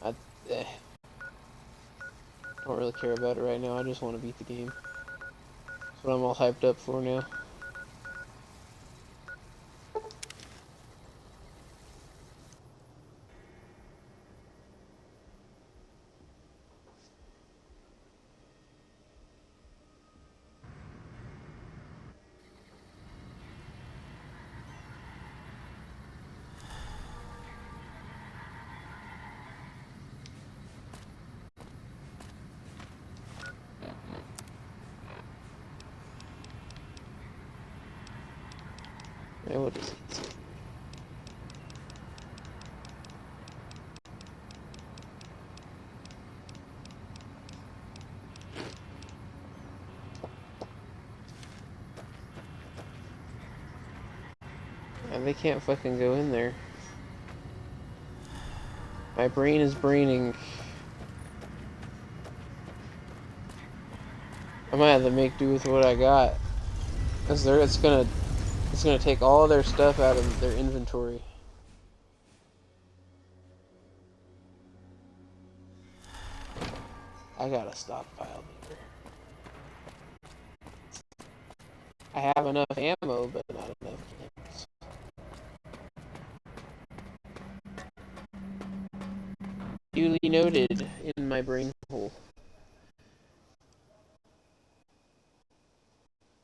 Speaker 1: I don't really care about it right now. I just want to beat the game. That's what I'm all hyped up for now. Yeah, what is it? And they can't fucking go in there. My brain is braining. I might have to make do with what I got. Cause it's gonna take all their stuff out of their inventory. I got a stockpile here. I have enough ammo, but not enough kills. Duly noted in my brain hole.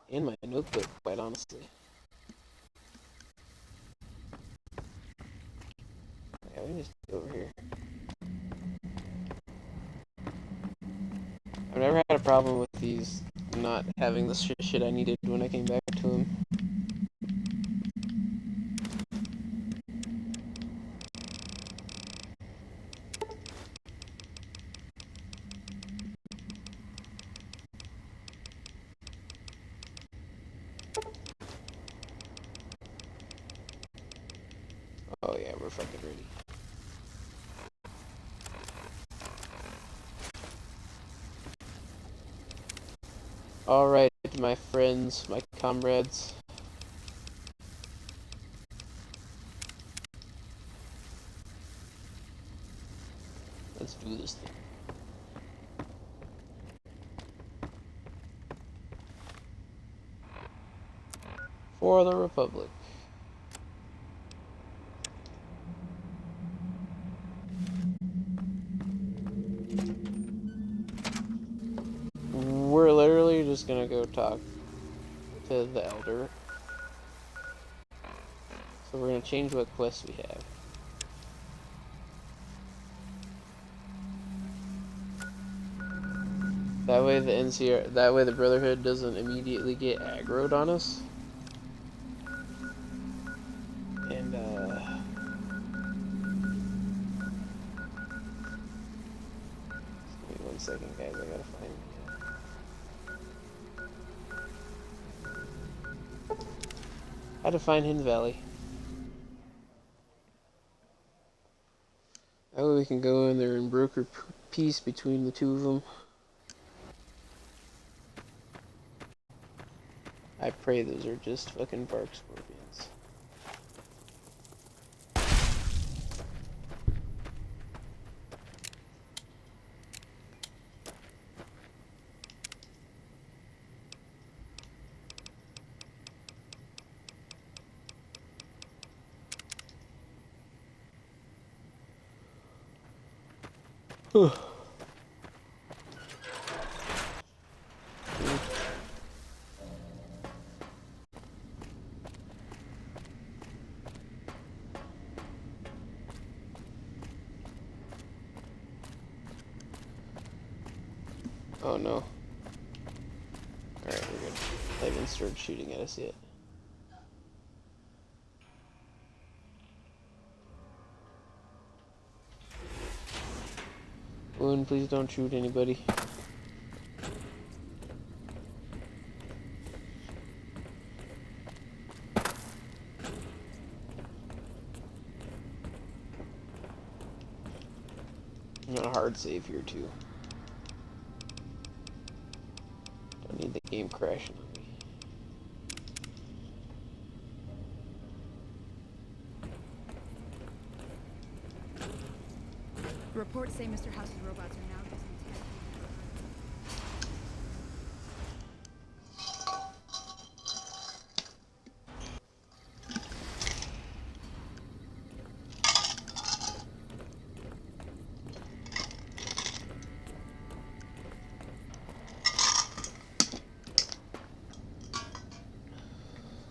Speaker 1: In my notebook, quite honestly. Yeah, we just go over here. I've never had a problem with these not having the shit I needed when I came back to them. Oh yeah, we're fucking ready. Alright, my friends, my comrades. Let's do this thing. For the Republic. We're literally just gonna go talk to the Elder. So we're gonna change what quests we have. That way the Brotherhood doesn't immediately get aggroed on us. And give me 1 second, guys. I gotta find. How to find Hidden Valley. That way we can go in there and broker peace between the two of them. I pray those are just fucking bark scorpions. Oh no. Alright, we're good. They haven't started shooting at us yet. Boone, please don't shoot anybody. I'm gonna hard save here too. Don't need the game crashing on me.
Speaker 16: Reports say Mr. House's robots are now using tech.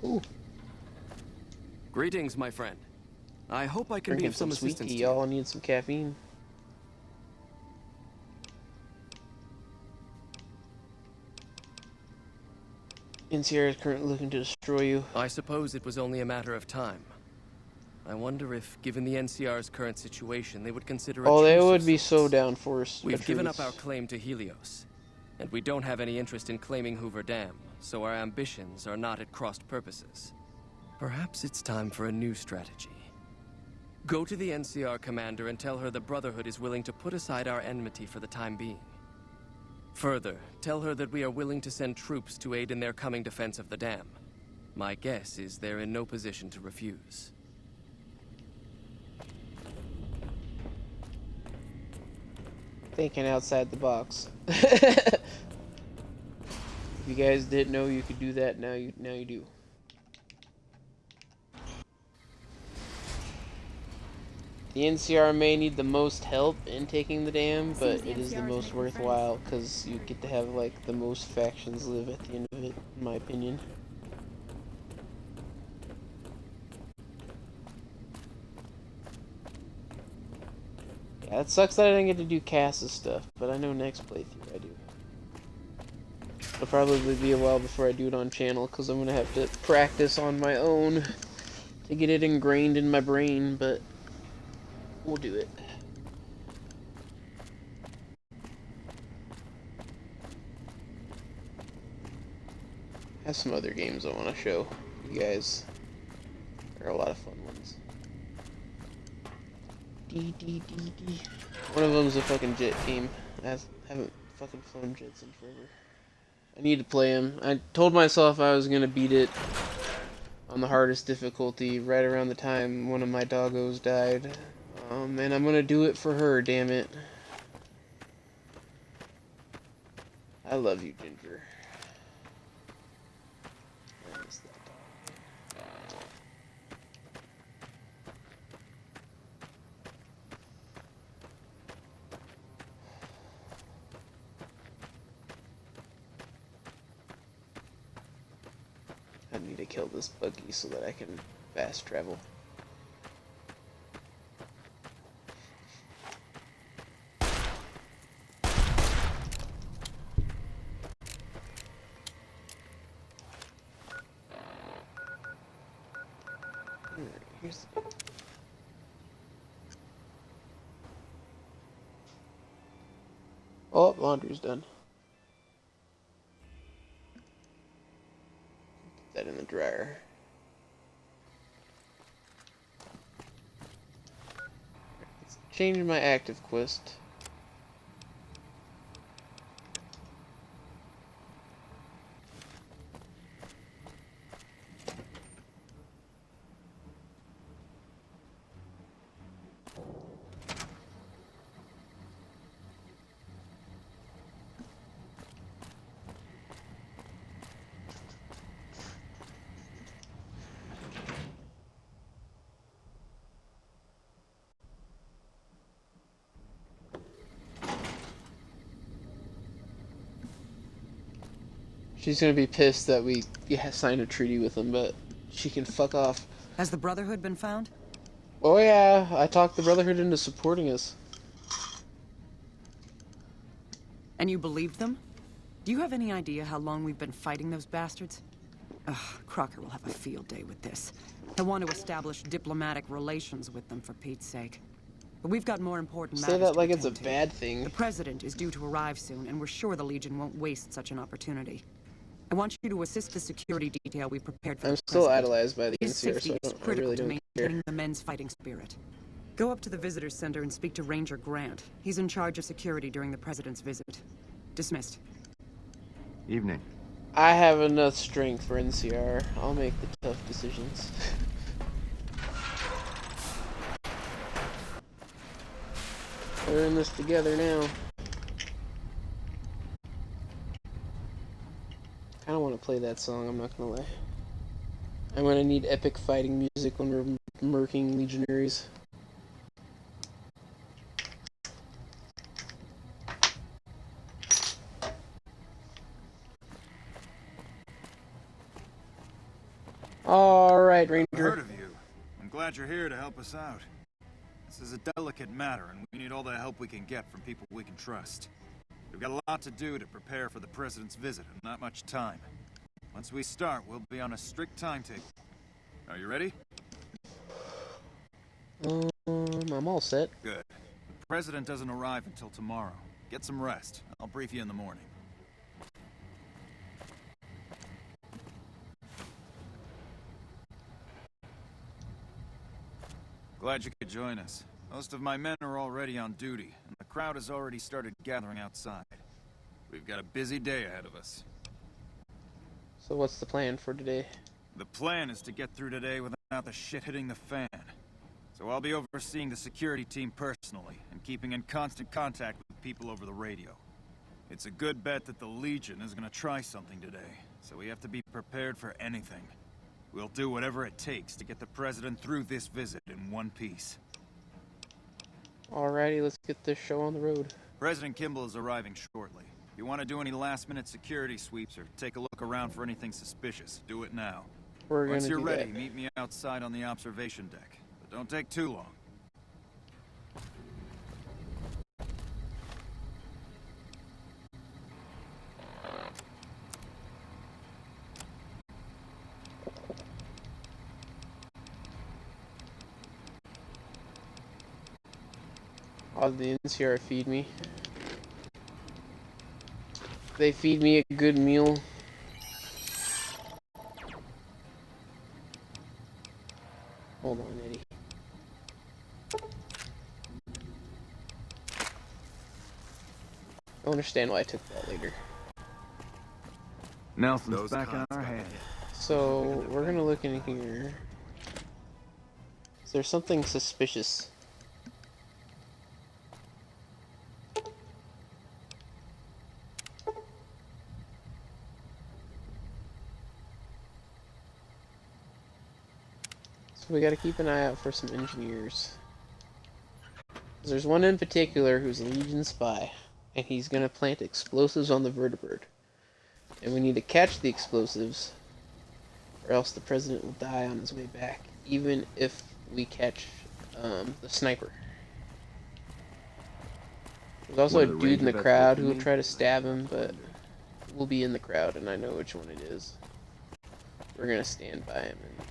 Speaker 1: Ooh.
Speaker 20: Greetings, my friend. I hope I can be
Speaker 1: Drinking
Speaker 20: of some
Speaker 1: some
Speaker 20: assistance
Speaker 1: sweet tea,
Speaker 20: to you.
Speaker 1: y'all need some caffeine. NCR is currently looking to destroy you.
Speaker 20: I suppose it was only a matter of time. I wonder if, given the NCR's current situation, they would consider a
Speaker 1: Oh, they
Speaker 20: truce of
Speaker 1: would be so
Speaker 20: sorts.
Speaker 1: down for us.
Speaker 20: We've given up our claim to Helios, and we don't have any interest in claiming Hoover Dam, so our ambitions are not at crossed purposes. Perhaps it's time for a new strategy. Go to the NCR commander and tell her the Brotherhood is willing to put aside our enmity for the time being. Further, tell her that we are willing to send troops to aid in their coming defense of the dam. My guess is they're in no position to refuse.
Speaker 1: Thinking outside the box. If you guys didn't know you could do that, now you do. The NCR may need the most help in taking the dam, but it is the most worthwhile because you get to have like the most factions live at the end of it, in my opinion. Yeah, it sucks that I didn't get to do Cass's stuff, but I know next playthrough I do. It'll probably be a while before I do it on channel because I'm gonna have to practice on my own to get it ingrained in my brain, but we'll do it. I have some other games I want to show you guys. There are a lot of fun ones. One of them's a fucking jet game. I haven't fucking flown jets in forever. I need to play them. I told myself I was gonna beat it on the hardest difficulty right around the time one of my doggos died. And I'm gonna do it for her, damn it. I love you, Ginger. I miss that dog. I need to kill this buggy so that I can fast travel. Here's the... Oh, laundry's done. Put that in the dryer. Let's change my active quest. She's gonna be pissed that we signed a treaty with them, but she can fuck off.
Speaker 21: Has the Brotherhood been found?
Speaker 1: Oh yeah, I talked the Brotherhood into supporting us.
Speaker 21: And you believed them? Do you have any idea how long we've been fighting those bastards? Ugh, Crocker will have a field day with this. He'll want to establish diplomatic relations with them, for Pete's sake. But we've got more important
Speaker 1: Say
Speaker 21: matters
Speaker 1: that like
Speaker 21: to
Speaker 1: it's a
Speaker 21: attend to.
Speaker 1: bad thing.
Speaker 21: The President is due to arrive soon, and we're sure the Legion won't waste such an opportunity. I want you to assist the security detail we prepared for
Speaker 1: I'm
Speaker 21: the
Speaker 1: still
Speaker 21: President.
Speaker 1: idolized by the
Speaker 21: His
Speaker 1: NCR,
Speaker 21: safety
Speaker 1: so
Speaker 21: is
Speaker 1: I
Speaker 21: critical
Speaker 1: really
Speaker 21: to
Speaker 1: don't
Speaker 21: maintaining
Speaker 1: care.
Speaker 21: the men's fighting spirit. Go up to the Visitor Center and speak to Ranger Grant. He's in charge of security during the President's visit. Dismissed.
Speaker 15: Evening.
Speaker 1: I have enough strength for NCR. I'll make the tough decisions. We're in this together now. I kinda wanna play that song, I'm not gonna lie. I'm gonna need epic fighting music when we're murking legionaries. Alright,
Speaker 22: I heard
Speaker 1: Ranger.
Speaker 22: of you. I'm glad you're here to help us out. This is a delicate matter, and we need all the help we can get from people we can trust. We've got a lot to do to prepare for the President's visit, and not much time. Once we start, we'll be on a strict timetable. Are you ready?
Speaker 1: I'm all set.
Speaker 22: Good. The President doesn't arrive until tomorrow. Get some rest. I'll brief you in the morning. Glad you could join us. Most of my men are already on duty, and the crowd has already started gathering outside. We've got a busy day ahead of us.
Speaker 1: So what's the plan for today?
Speaker 22: The plan is to get through today without the shit hitting the fan. So I'll be overseeing the security team personally, and keeping in constant contact with people over the radio. It's a good bet that the Legion is gonna try something today, so we have to be prepared for anything. We'll do whatever it takes to get the President through this visit in one piece.
Speaker 1: Alrighty, let's get this show on the road.
Speaker 22: President Kimball is arriving shortly. If you want to do any last-minute security sweeps or take a look around for anything suspicious, do it now. Once you're ready, meet me outside on the observation deck. But don't take too long.
Speaker 1: Oh, the NCR feed me. They feed me a good meal. Hold on, Eddie. I'll understand why I took that later.
Speaker 5: Nelson's back in our hands.
Speaker 1: So, we're gonna look in here. Is there something suspicious? So we gotta keep an eye out for some engineers. There's one in particular who's a Legion spy, and he's gonna plant explosives on the vertibird. And we need to catch the explosives, or else the President will die on his way back, even if we catch the sniper. There's also a dude in the crowd who will try to stab him, but we'll be in the crowd, and I know which one it is. We're gonna stand by him and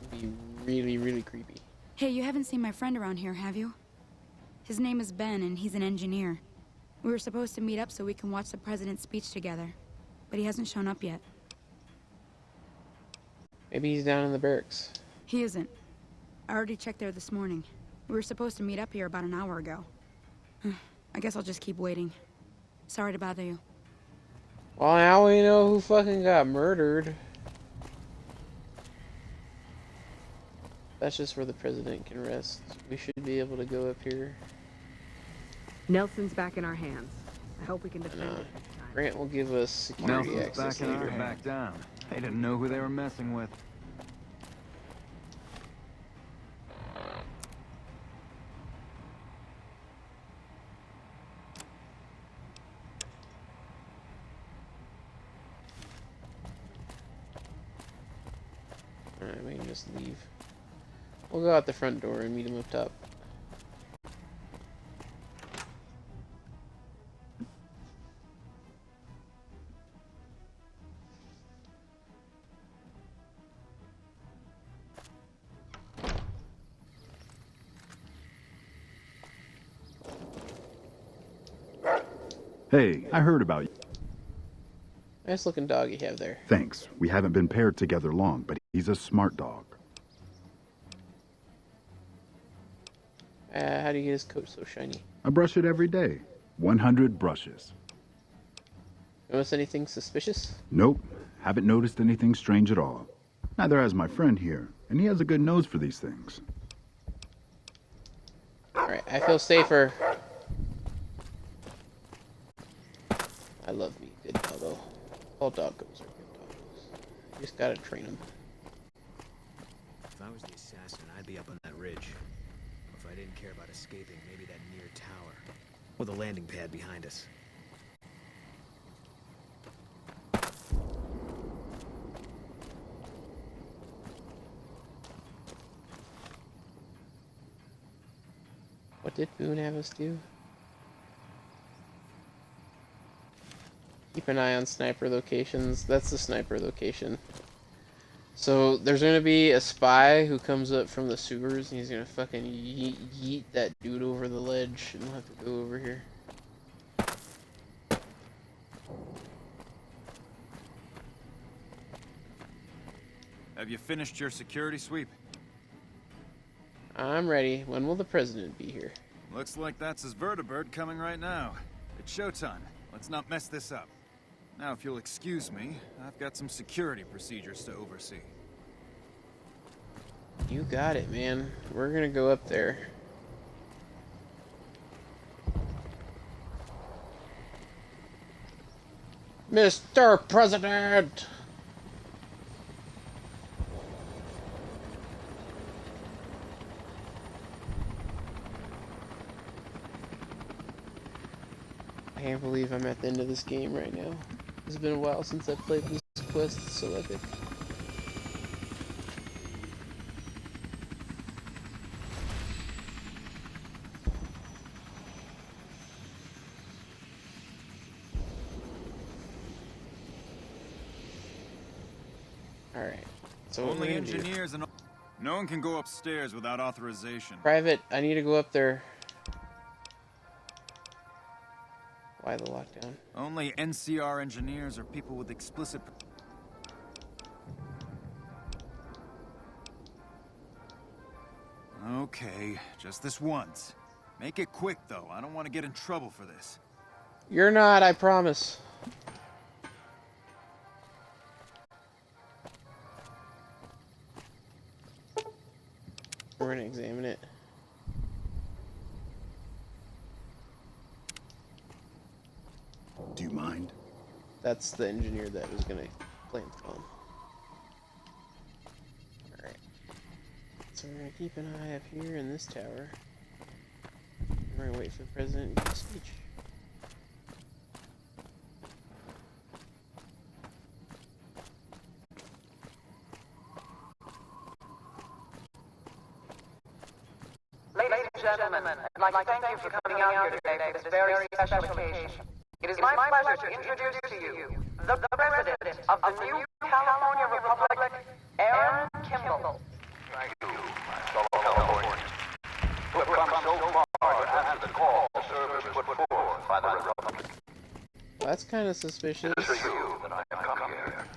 Speaker 1: be really, really creepy.
Speaker 16: Hey, you haven't seen my friend around here, have you? His name is Ben, and he's an engineer. We were supposed to meet up so we can watch the President's speech together, but he hasn't shown up yet.
Speaker 1: Maybe he's down in the barracks.
Speaker 16: He isn't. I already checked there this morning. We were supposed to meet up here about an hour ago. I guess I'll just keep waiting. Sorry to bother you.
Speaker 1: Well, now we know who fucking got murdered. That's just where the President can rest. We should be able to go up here.
Speaker 23: Nelson's back in our hands. I hope we can defend it.
Speaker 1: Grant will give us security
Speaker 5: Nelson's
Speaker 1: access
Speaker 5: back in our
Speaker 1: later.
Speaker 5: back down. They didn't know who they were messing with.
Speaker 1: Alright, we can just leave. We'll go out the front door and meet him up top.
Speaker 2: Hey, I heard about you.
Speaker 1: Nice looking dog you have there.
Speaker 2: Thanks. We haven't been paired together long, but he's a smart dog.
Speaker 1: How do you get his coat so shiny?
Speaker 2: I brush it every day. 100 brushes.
Speaker 1: Notice anything suspicious?
Speaker 2: Nope. Haven't noticed anything strange at all. Neither has my friend here, and he has a good nose for these things.
Speaker 1: Alright, I feel safer. I love me a good doggo. All doggos are good doggos. You just gotta train them.
Speaker 17: If I was the assassin, I'd be up on that ridge. If I didn't care about escaping, maybe that near tower. Or the landing pad behind us.
Speaker 1: What did Boone have us do? Keep an eye on sniper locations. That's the sniper location. So there's gonna be a spy who comes up from the sewers and he's gonna fucking yeet that dude over the ledge and we'll have to go over here.
Speaker 22: Have you finished your security sweep?
Speaker 1: I'm ready. When will the president be here?
Speaker 22: Looks like that's his vertibird coming right now. It's showtime. Let's not mess this up. Now, if you'll excuse me, I've got some security procedures to oversee.
Speaker 1: You got it, man. We're gonna go up there. Mr. President! I can't believe I'm at the end of this game right now. It's been a while since I played this quest. It's so epic. Alright. So what
Speaker 22: only
Speaker 1: we're gonna do-
Speaker 22: engineers and no one can go upstairs without authorization.
Speaker 1: Private, I need to go up there. Why the lockdown?
Speaker 22: Only NCR engineers or people with explicit... Okay, just this once. Make it quick, though. I don't want to get in trouble for this.
Speaker 1: You're not, I promise. We're gonna examine it.
Speaker 2: Do you mind?
Speaker 1: That's the engineer that was gonna plant the bomb. Alright. So we're gonna keep an eye up here in this tower. We're gonna wait for the president to give a speech.
Speaker 4: Ladies and gentlemen, I'd like to thank you for coming out here today for this very special occasion. It is my pleasure to introduce to you the President of the new California Republic, Aaron Kimball.
Speaker 18: Thank you, my fellow Californians, who have come so far to answer the call to service put forth by the Republic.
Speaker 1: Well, that's kind of suspicious.
Speaker 18: It is for you that I have come here.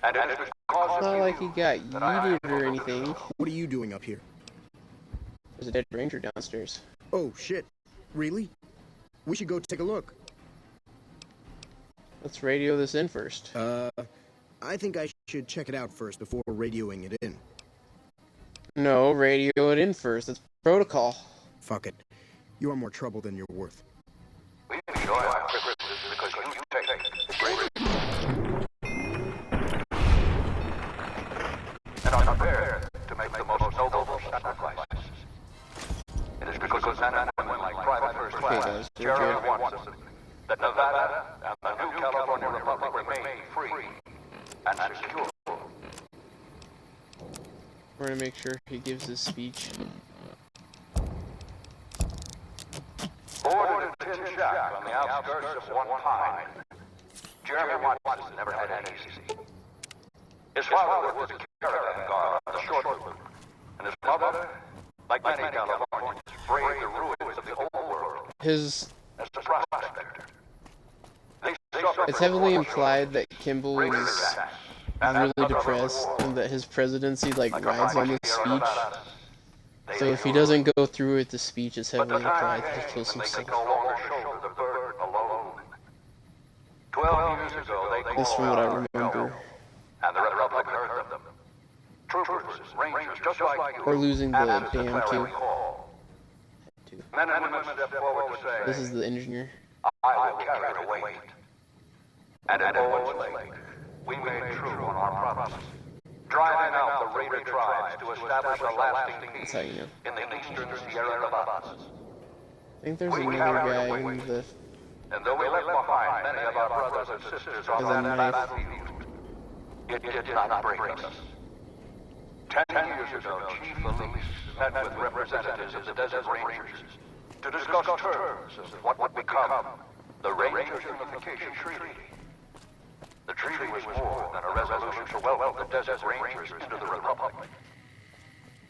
Speaker 18: And it is because
Speaker 1: It's
Speaker 18: of
Speaker 1: not
Speaker 18: you
Speaker 1: like he got yeeted or anything.
Speaker 6: What are you doing up here?
Speaker 1: There's a dead ranger downstairs.
Speaker 6: Oh, shit. Really? We should go take a look.
Speaker 1: Let's radio this in first.
Speaker 6: I think I should check it out first before radioing it in.
Speaker 1: No, radio it in first. That's protocol.
Speaker 6: Fuck it. You are more trouble than you're worth.
Speaker 18: we enjoy our privileges because you take great and are prepared to make the most noble sacrifices. It is because of men and women like Private First Class Jeremy Watson that Nevada and the new California Republic remain free and secure.
Speaker 1: We're gonna make sure he gives his speech.
Speaker 18: Born in a tin shack on the outskirts of one pine, Jeremy Watson never had it easy. His father was a caravan guard on the short route, and his mother, like many Californians, braved the ruins of the old world
Speaker 1: His
Speaker 18: as a prospector.
Speaker 1: It's heavily implied that Kimball is really depressed and that his presidency like rides on this speech. So if he doesn't go through with the speech, it's heavily implied that he kills himself.
Speaker 18: 12 years ago, they
Speaker 1: At least from what I remember.
Speaker 18: and the Republic heard them. Troopers, Rangers, just like you,
Speaker 1: Or losing the
Speaker 18: answered
Speaker 1: damn
Speaker 18: the clarion
Speaker 1: cube.
Speaker 18: call. Men and women stepped forward to say,
Speaker 1: This is the engineer.
Speaker 18: I will carry the weight. And at Owens Lake, we made true on our promise, driving out the raider tribes to establish a lasting
Speaker 1: That's
Speaker 18: peace
Speaker 1: how you know.
Speaker 18: in the eastern Sierra Nevadas.
Speaker 1: I think there's another guy in the...
Speaker 18: And though we left behind many of our brothers and sisters on that battlefield, it did not break us. 10 years ago, Chief Elise met with representatives of the Desert Rangers to discuss terms of what would become the Rangers Unification Treaty. The treaty was more than a resolution to welcome the Desert Rangers into the Republic.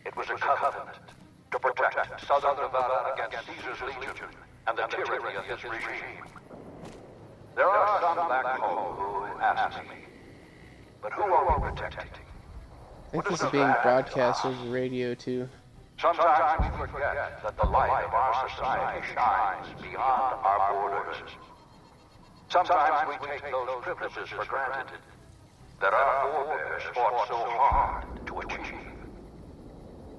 Speaker 18: It was a covenant to protect Southern Nevada against Caesar's Legion and the tyranny of his regime. There are some back home who ask me, but who are we protecting?
Speaker 1: I think this is being broadcast over radio too.
Speaker 18: Sometimes we forget that the light of our society shines beyond our borders. Sometimes we take those privileges for granted that our forebears fought so hard to achieve.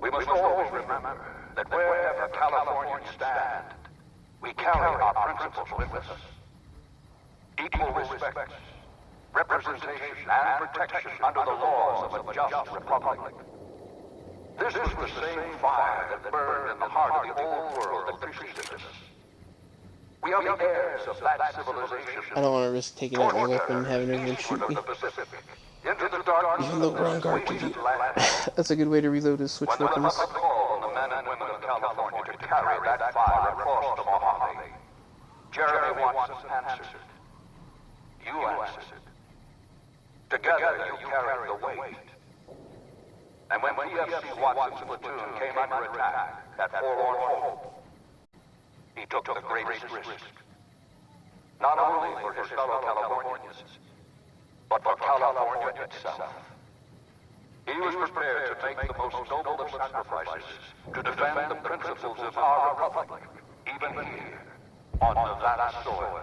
Speaker 18: We must always remember that wherever Californians stand, we carry our principles with us. Equal respect, representation, and protection under the laws of a just republic. This was the same fire that burned in the heart of the old world that preceded us. We are the heirs of that civilization.
Speaker 1: I don't want to risk taking out my weapon and having everyone shoot me. Even though we're on guard duty. That's a good way to reload is switch weapons.
Speaker 18: Call on the men and women of California to carry that fire across the Mojave. Jeremy Watson answered. You answered. Together you carried the weight. And when PFC Watson's platoon came under attack at Forlorn Hope, he took the greatest risk. Not only for his fellow Californians, but for California itself. He was prepared to make the most noble of sacrifices to defend the principles of our republic, even here, on Nevada soil.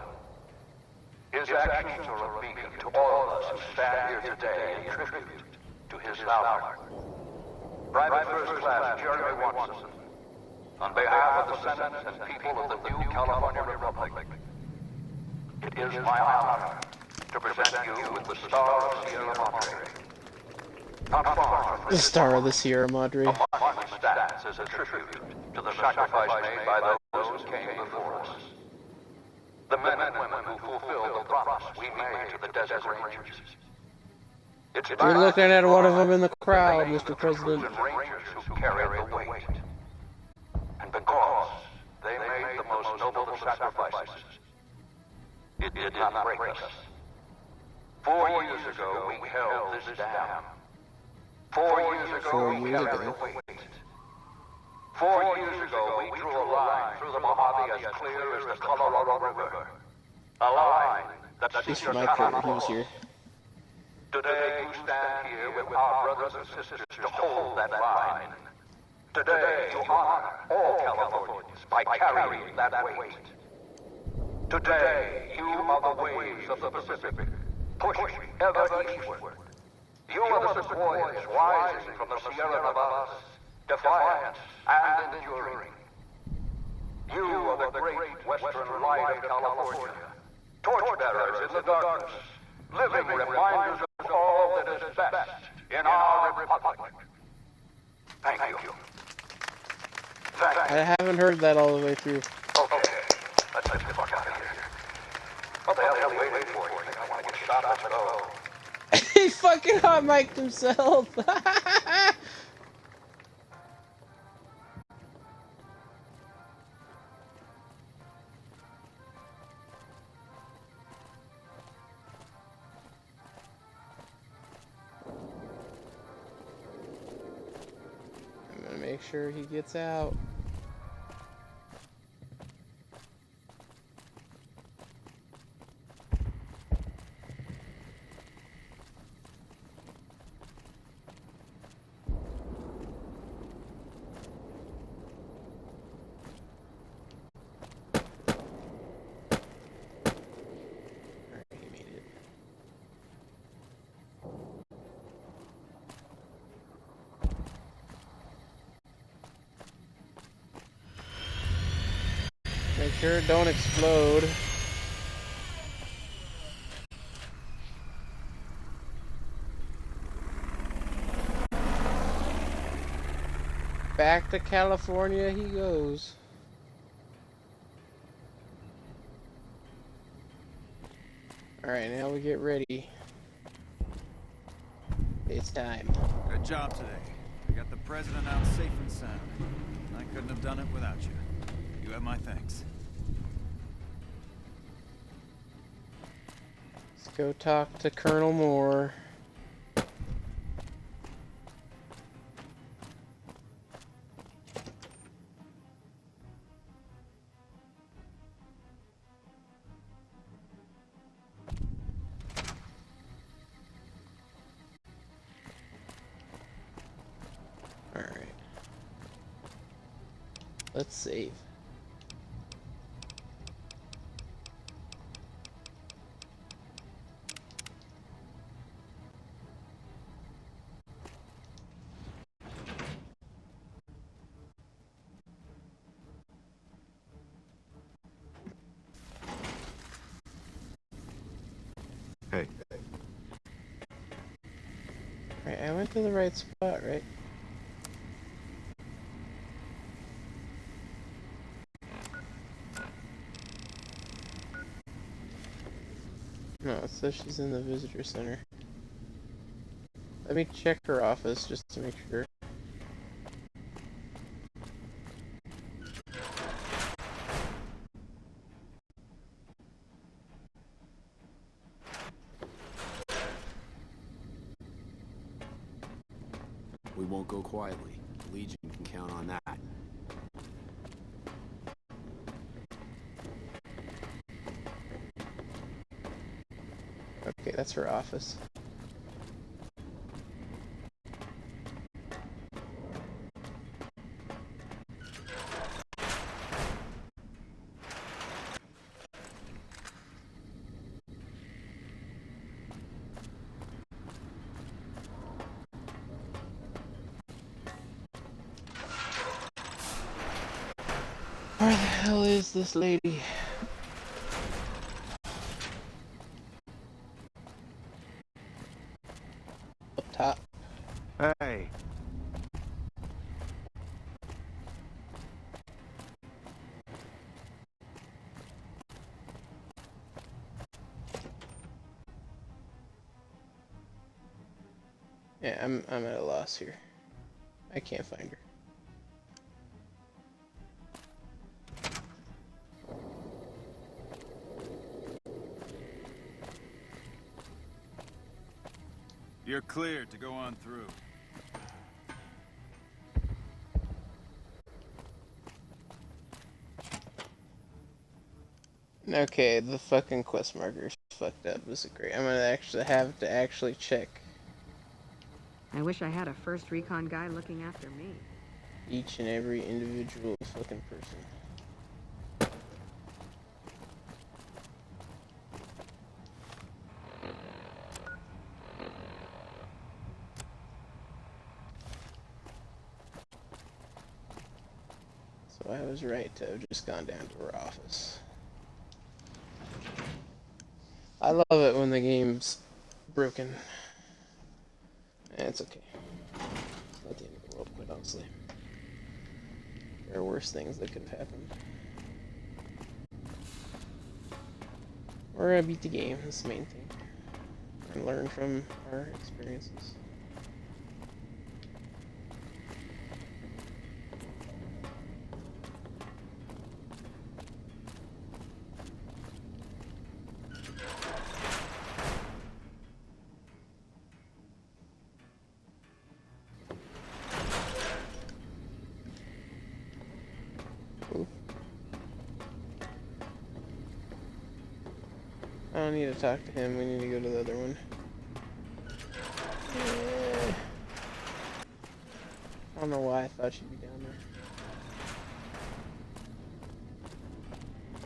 Speaker 18: His actions are a beacon to all of us who stand here today in tribute to his valor. Private First Class Jeremy Watson, on behalf of the Senate and people of the new California Republic, it is my honor to present you with the Star of Sierra Madre. Not far from
Speaker 1: The Star of the Sierra Madre.
Speaker 18: a monument stands as a tribute to the sacrifice made by those who came before us. The men and women who fulfilled the promise we made to the Desert Rangers. It's
Speaker 1: You're looking at one of them in the crowd, Mr. President.
Speaker 18: Rangers who carried the weight. And because they made the most noble of sacrifices, it did not break us. 4 years ago, we held this dam. 4 years ago,
Speaker 1: 4
Speaker 18: we
Speaker 1: years
Speaker 18: carried
Speaker 1: ago.
Speaker 18: the weight. 4 years ago, we drew a line through the Mojave as clear as the Colorado River. A line that
Speaker 1: At least for
Speaker 18: Caesar
Speaker 1: my part,
Speaker 18: cannot
Speaker 1: he was
Speaker 18: cross.
Speaker 1: here.
Speaker 18: Today, you stand here with our brothers and sisters to hold that line. Today, you honor all Californians by carrying that weight. Today, you are the waves of the Pacific, pushing ever eastward. You are the sequoias rising from the Sierra Nevadas, defiant and enduring. You are the great western light of California, torchbearers in the darkness, living reminders of all that is best in our republic. Thank you.
Speaker 1: I haven't heard that all the way through.
Speaker 18: Okay, let's get the fuck out of here. What the hell are you waiting for? You think I want to get shot? Let's go.
Speaker 1: He fucking hot mic'd himself. I'm gonna make sure he gets out. Make sure it don't explode. Back to California he goes. Alright, now we get ready. It's time.
Speaker 22: Good job today. We got the president out safe and sound. I couldn't have done it without you. You have my thanks.
Speaker 1: Let's go talk to Colonel Moore. Alright. Let's save.
Speaker 2: Hey.
Speaker 1: Alright, I went to the right spot, right? No, it says she's in the visitor center. Let me check her office just to make sure.
Speaker 9: We won't go quietly. The Legion can count on that.
Speaker 1: Okay, that's her office. Where the hell is this lady? Up top.
Speaker 5: Hey.
Speaker 1: Yeah, I'm at a loss here. I can't find her.
Speaker 22: You're cleared to go on through.
Speaker 1: Okay, the fucking quest marker's fucked up. This is great. I'm gonna have to actually check
Speaker 23: I wish I had a first recon guy looking after me.
Speaker 1: each and every individual fucking person. So I was right to have just gone down to her office. I love it when the game's broken. It's okay. It's not the end of the world, quite honestly. There are worse things that could have happened. We're gonna beat the game, that's the main thing. And learn from our experiences. I don't need to talk to him, we need to go to the other one. I don't know why I thought she'd be down there.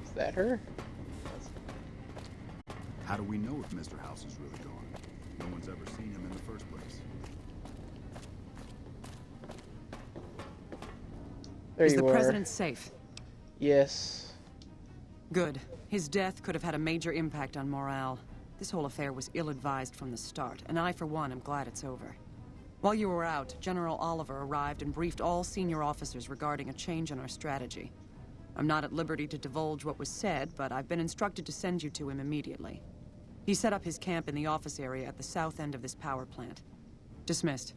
Speaker 1: Is that her?
Speaker 2: How do we know if Mr. House is really gone? No one's ever seen him in the first place.
Speaker 1: There
Speaker 21: is
Speaker 1: you
Speaker 21: the
Speaker 1: are.
Speaker 21: president safe?
Speaker 1: Yes.
Speaker 21: Good. His death could have had a major impact on morale. This whole affair was ill-advised from the start, and I, for one, am glad it's over. While you were out, General Oliver arrived and briefed all senior officers regarding a change in our strategy. I'm not at liberty to divulge what was said, but I've been instructed to send you to him immediately. He set up his camp in the office area at the south end of this power plant. Dismissed.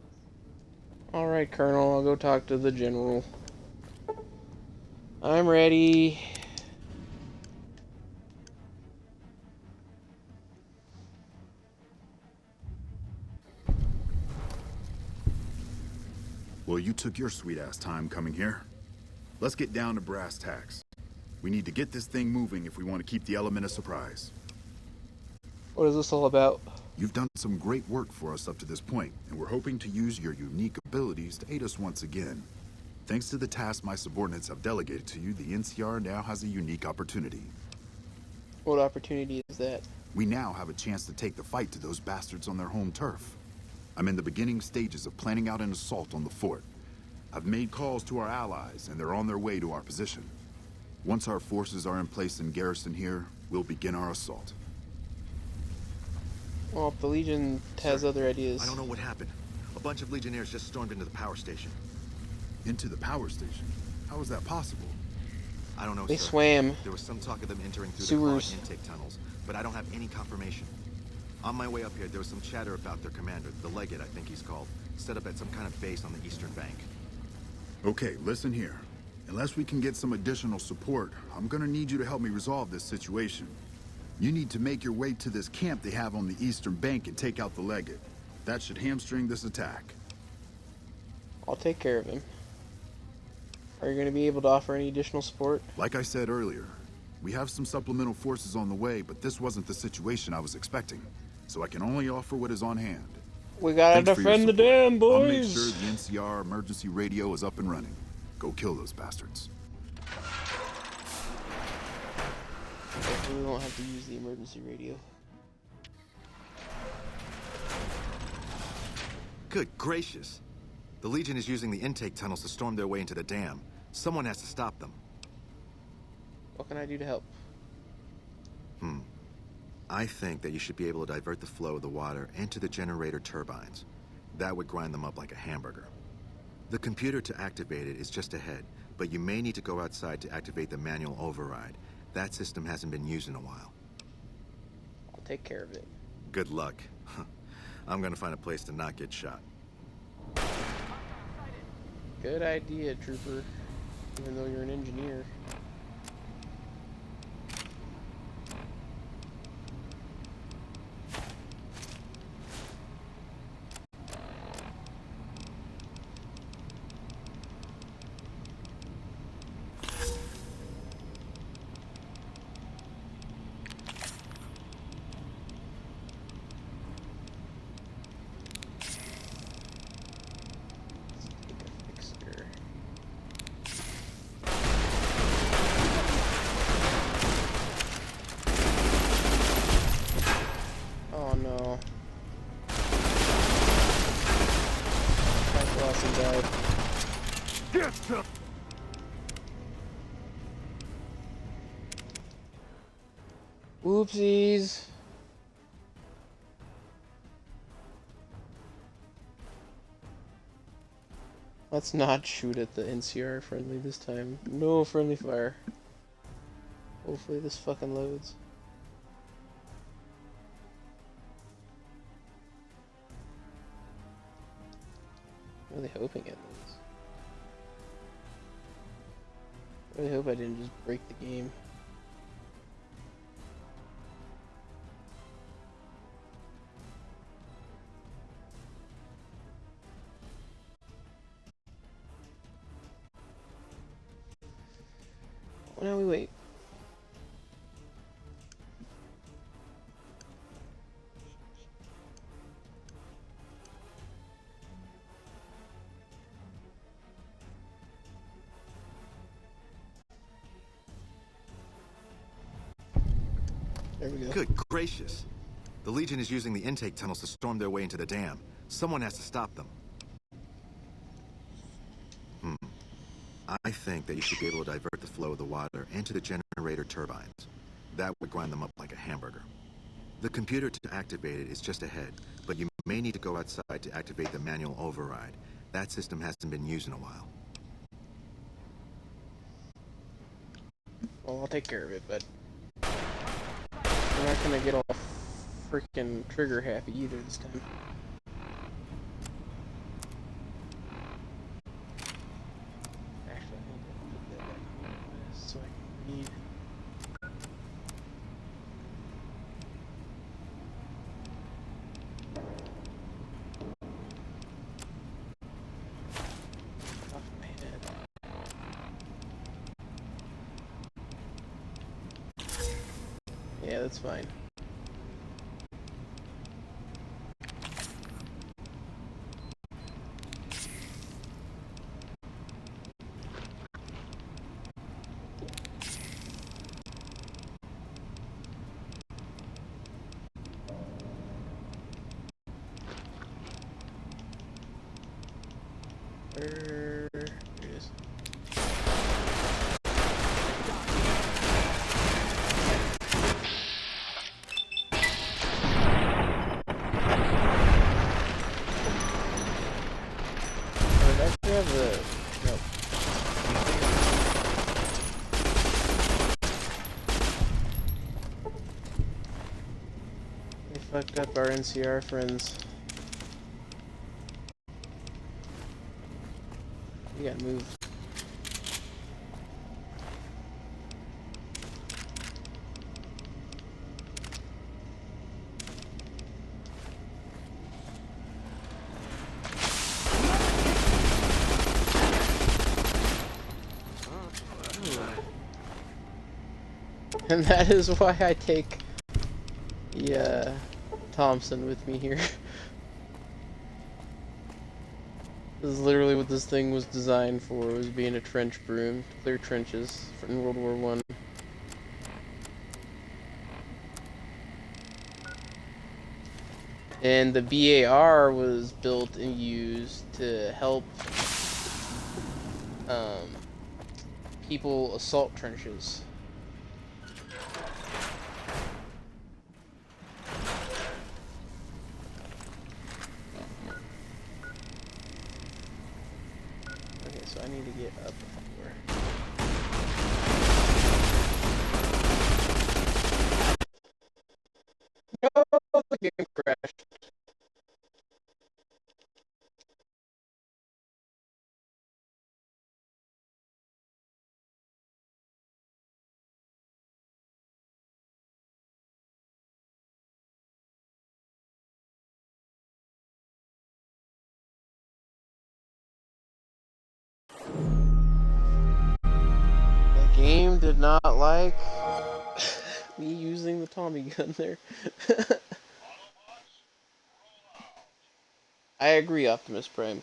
Speaker 1: Alright, Colonel, I'll go talk to the General. I'm ready.
Speaker 2: Well, you took your sweet-ass time coming here. Let's get down to brass tacks. We need to get this thing moving if we want to keep the element of surprise.
Speaker 1: What is this all about?
Speaker 2: You've done some great work for us up to this point, and we're hoping to use your unique abilities to aid us once again. Thanks to the task my subordinates have delegated to you, the NCR now has a unique opportunity.
Speaker 1: What opportunity is that?
Speaker 2: We now have a chance to take the fight to those bastards on their home turf. I'm in the beginning stages of planning out an assault on the fort. I've made calls to our allies, and they're on their way to our position. Once our forces are in place in garrison here, we'll begin our assault.
Speaker 1: Well, if the Legion has other ideas.
Speaker 15: I don't know what happened. A bunch of Legionnaires just stormed into the power station.
Speaker 2: Into the power station? How is that possible?
Speaker 15: I don't know,
Speaker 1: They
Speaker 15: sir.
Speaker 1: swam.
Speaker 15: There was some talk of them entering through
Speaker 1: Sewers.
Speaker 15: the clogged intake tunnels, but I don't have any confirmation. On my way up here, there was some chatter about their commander, the Legate, I think he's called, set up at some kind of base on the eastern bank.
Speaker 2: Okay, listen here. Unless we can get some additional support, I'm gonna need you to help me resolve this situation. You need to make your way to this camp they have on the eastern bank and take out the Legate. That should hamstring this attack.
Speaker 1: I'll take care of him. Are you going to be able to offer any additional support?
Speaker 2: Like I said earlier, we have some supplemental forces on the way, but this wasn't the situation I was expecting. So I can only offer what is on hand.
Speaker 1: We gotta
Speaker 2: Thanks for your
Speaker 1: defend the
Speaker 2: support.
Speaker 1: dam, boys!
Speaker 2: I'll make sure the NCR emergency radio is up and running. Go kill those bastards.
Speaker 1: Hopefully we won't have to use the emergency radio.
Speaker 15: Good gracious. The Legion is using the intake tunnels to storm their way into the dam. Someone has to stop them.
Speaker 1: What can I do to help?
Speaker 15: I think that you should be able to divert the flow of the water into the generator turbines. That would grind them up like a hamburger. The computer to activate it is just ahead, but you may need to go outside to activate the manual override. That system hasn't been used in a while.
Speaker 1: I'll take care of it.
Speaker 15: Good luck. I'm gonna find a place to not get shot.
Speaker 1: Good idea, Trooper. Even though you're an engineer. Oh no. Mike Lawson died.
Speaker 5: Get some!
Speaker 1: Oopsies. Let's not shoot at the NCR friendly this time. No friendly fire. Hopefully this fucking loads. I'm really hoping it loads. I really hope I didn't just break the game. Now we wait. There we go.
Speaker 15: Good gracious. The Legion is using the intake tunnels to storm their way into the dam. Someone has to stop them. I think that you should be able to divert the flow of the water into the generator turbines. That would grind them up like a hamburger. The computer to activate it is just ahead, but you may need to go outside to activate the manual override. That system hasn't been used in a while.
Speaker 1: Well, I'll take care of it, but I'm not gonna get all freaking trigger happy either this time. Actually, I need to put that back on so I can read. Off my head. Yeah, that's fine. Here it is. Oh, did I actually have the... Nope. They fucked up our NCR friends. We got moved. And that is why I take the Thompson with me here. This is literally what this thing was designed for, was being a trench broom, to clear trenches in World War I. And the BAR was built and used to help people assault trenches. Okay, so I need to get up before. No, the game crashed. The game did not like me using the Tommy gun there. I agree, Optimus Prime.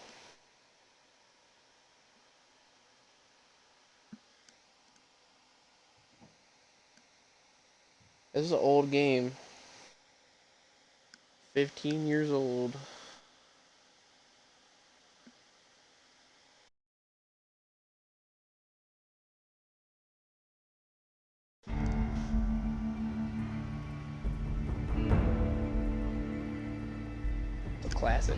Speaker 1: This is an old game. 15 years old. It's a classic.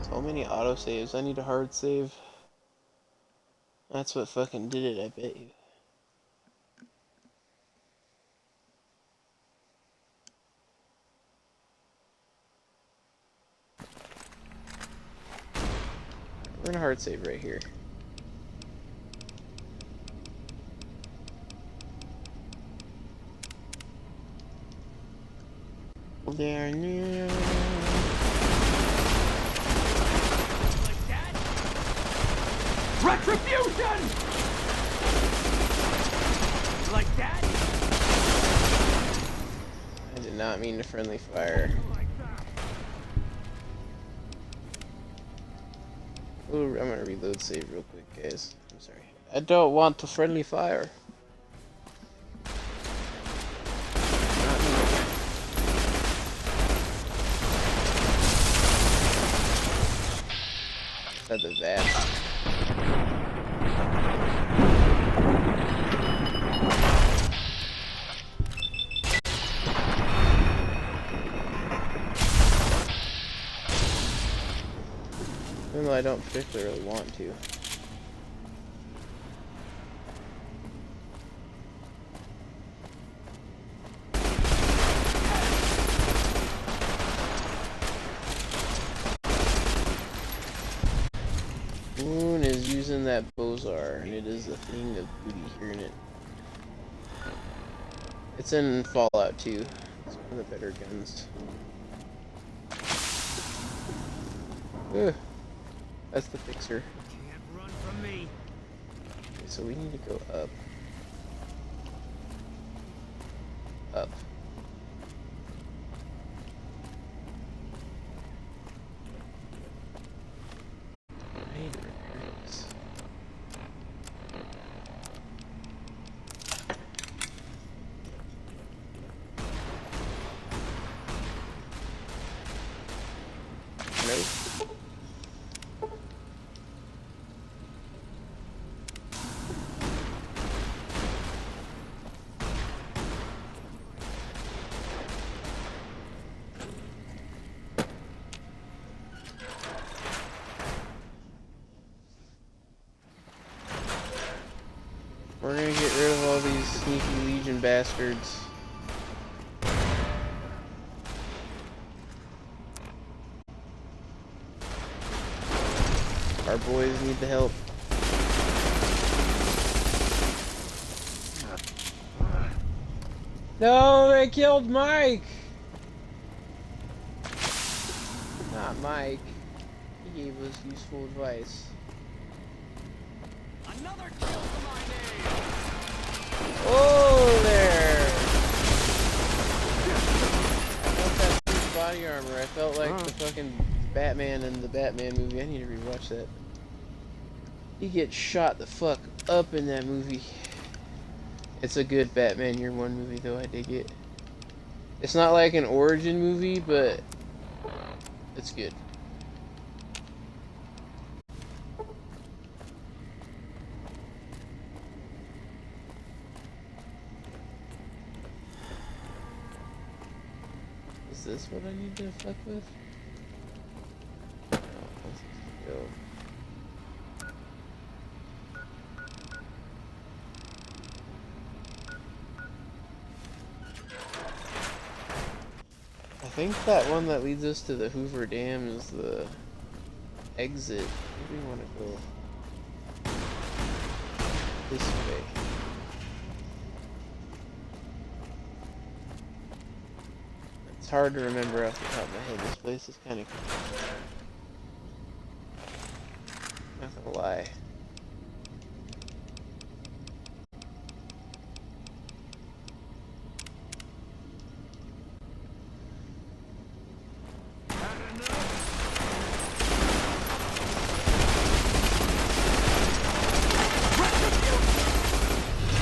Speaker 1: So many autosaves. I need a hard save. That's what fucking did it, I bet you. We're gonna hard save right here. There now.
Speaker 10: Retribution! Like that?
Speaker 1: I did not mean to friendly fire. Ooh, I'm gonna reload save real quick, guys. I'm sorry. I don't want to friendly fire. Not the vast. Even though I don't particularly want to. Moon is using that Bozar, and it is a thing of beauty hearing it. It's in Fallout 2. It's one of the better guns. Ugh. That's the fixer.
Speaker 10: Can't run from me.
Speaker 1: Okay, so we need to go up. Up. Nope. We're gonna get rid of all these sneaky Legion bastards. Our boys need the help. No, they killed Mike! Not Mike. He gave us useful advice.
Speaker 10: Another kill for my name.
Speaker 1: Oh, there! I felt that sweet body armor. I felt like the fucking Batman in the Batman movie. I need to rewatch that. He gets shot the fuck up in that movie. It's a good Batman Year One movie, though. I dig it. It's not like an origin movie, but it's good. Is this what I need to fuck with? Oh, let's just go. I think that one that leads us to the Hoover Dam is the exit. Maybe we want to go this way. It's hard to remember off the top of my head. This place is kind of confusing. Not gonna lie.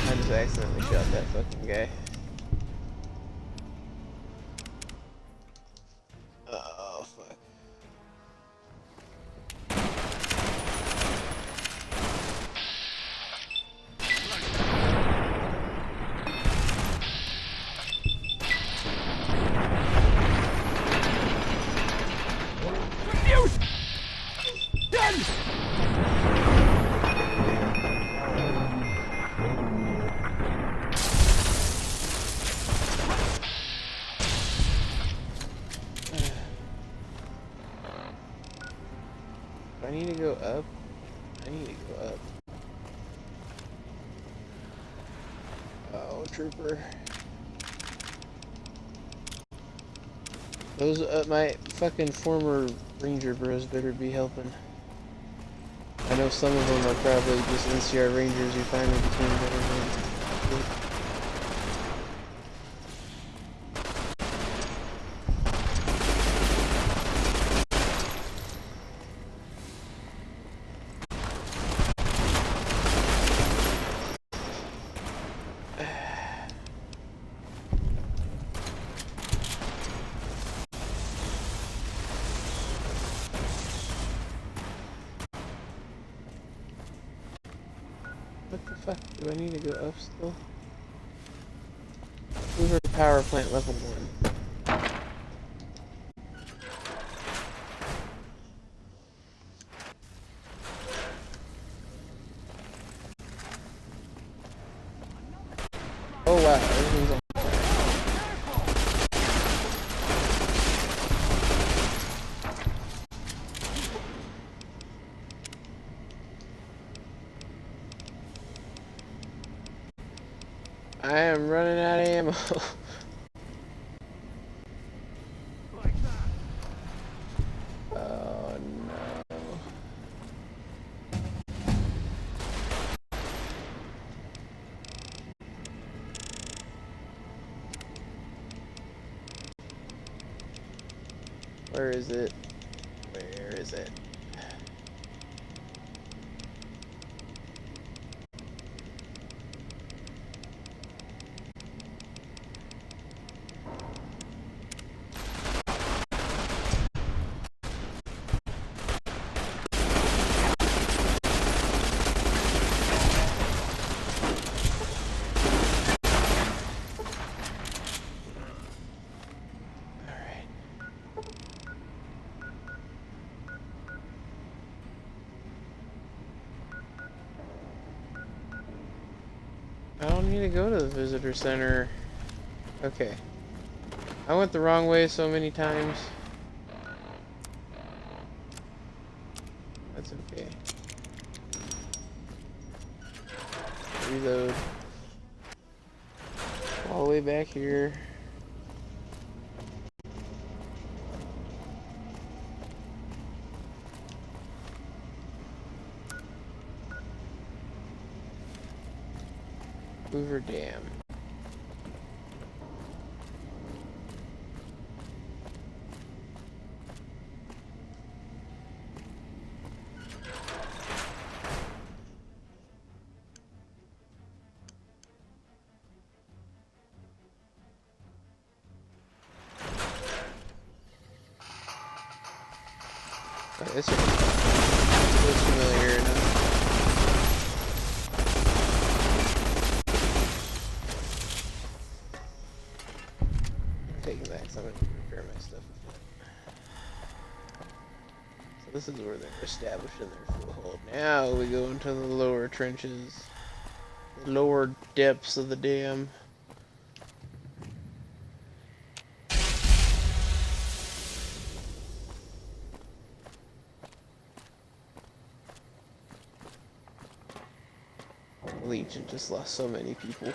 Speaker 1: I just accidentally shot that fucking guy. Oh, fuck. I need to go up? I need to go up. Oh, trooper. Those, my fucking former ranger bros better be helping. I know some of them are probably just NCR rangers who finally became better rangers. What the fuck? Do I need to go up still? Hoover Power Plant level 1. Oh wow, everything's on fire. I am running out of ammo. Oh no. Where is it? Where is it? I don't need to go to the visitor center. Okay. I went the wrong way so many times. That's okay. Reload. All the way back here. Hoover Dam. Oh, this looks familiar enough. I'm taking that because I'm going to repair my stuff with that. So this is where they're establishing their foothold. Now we go into the lower trenches. The lower depths of the dam. Legion just lost so many people.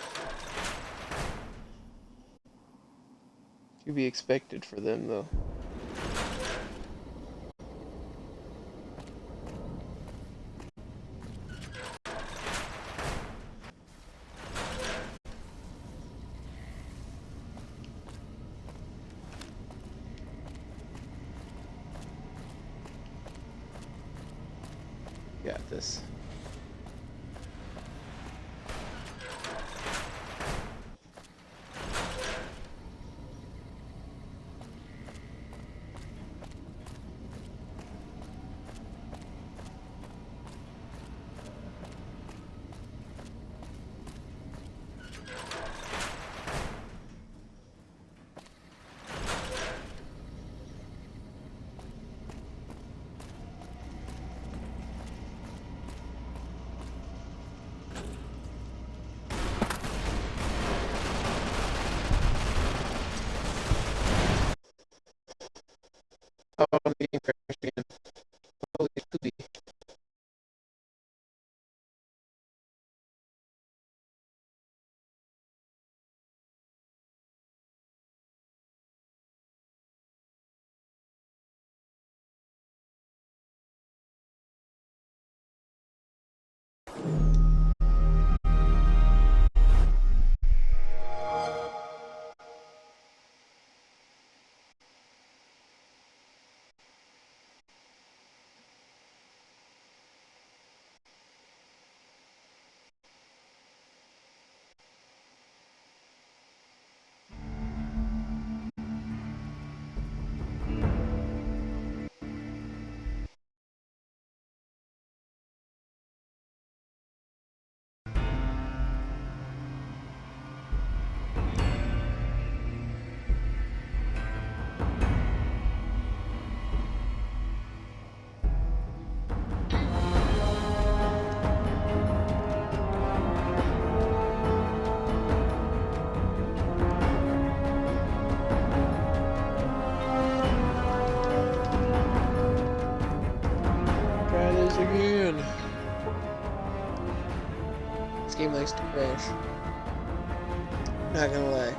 Speaker 1: To be expected for them, though. Got this. likes to crash. Not gonna lie.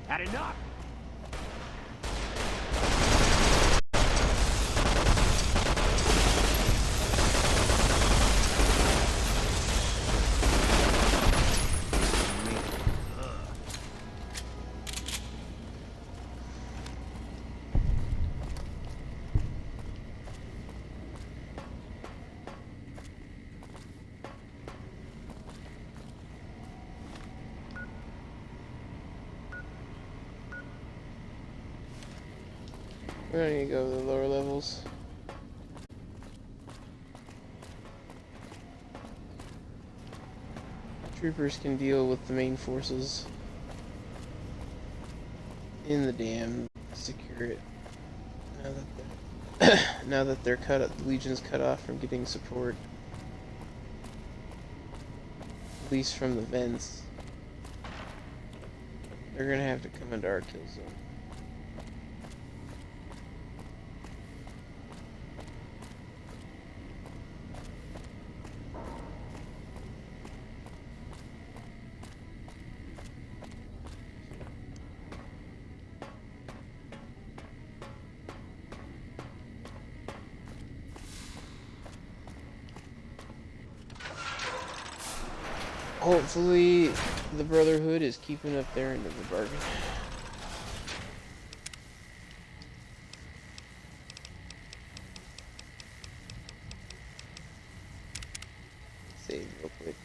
Speaker 10: Had enough!
Speaker 1: We're gonna go to the lower levels. Troopers can deal with the main forces in the dam, secure it. Now that they're cut, the Legion's cut off from getting support, at least from the vents. They're gonna have to come into our kill zone. Hopefully, the Brotherhood is keeping up their end of the bargain. Save real quick.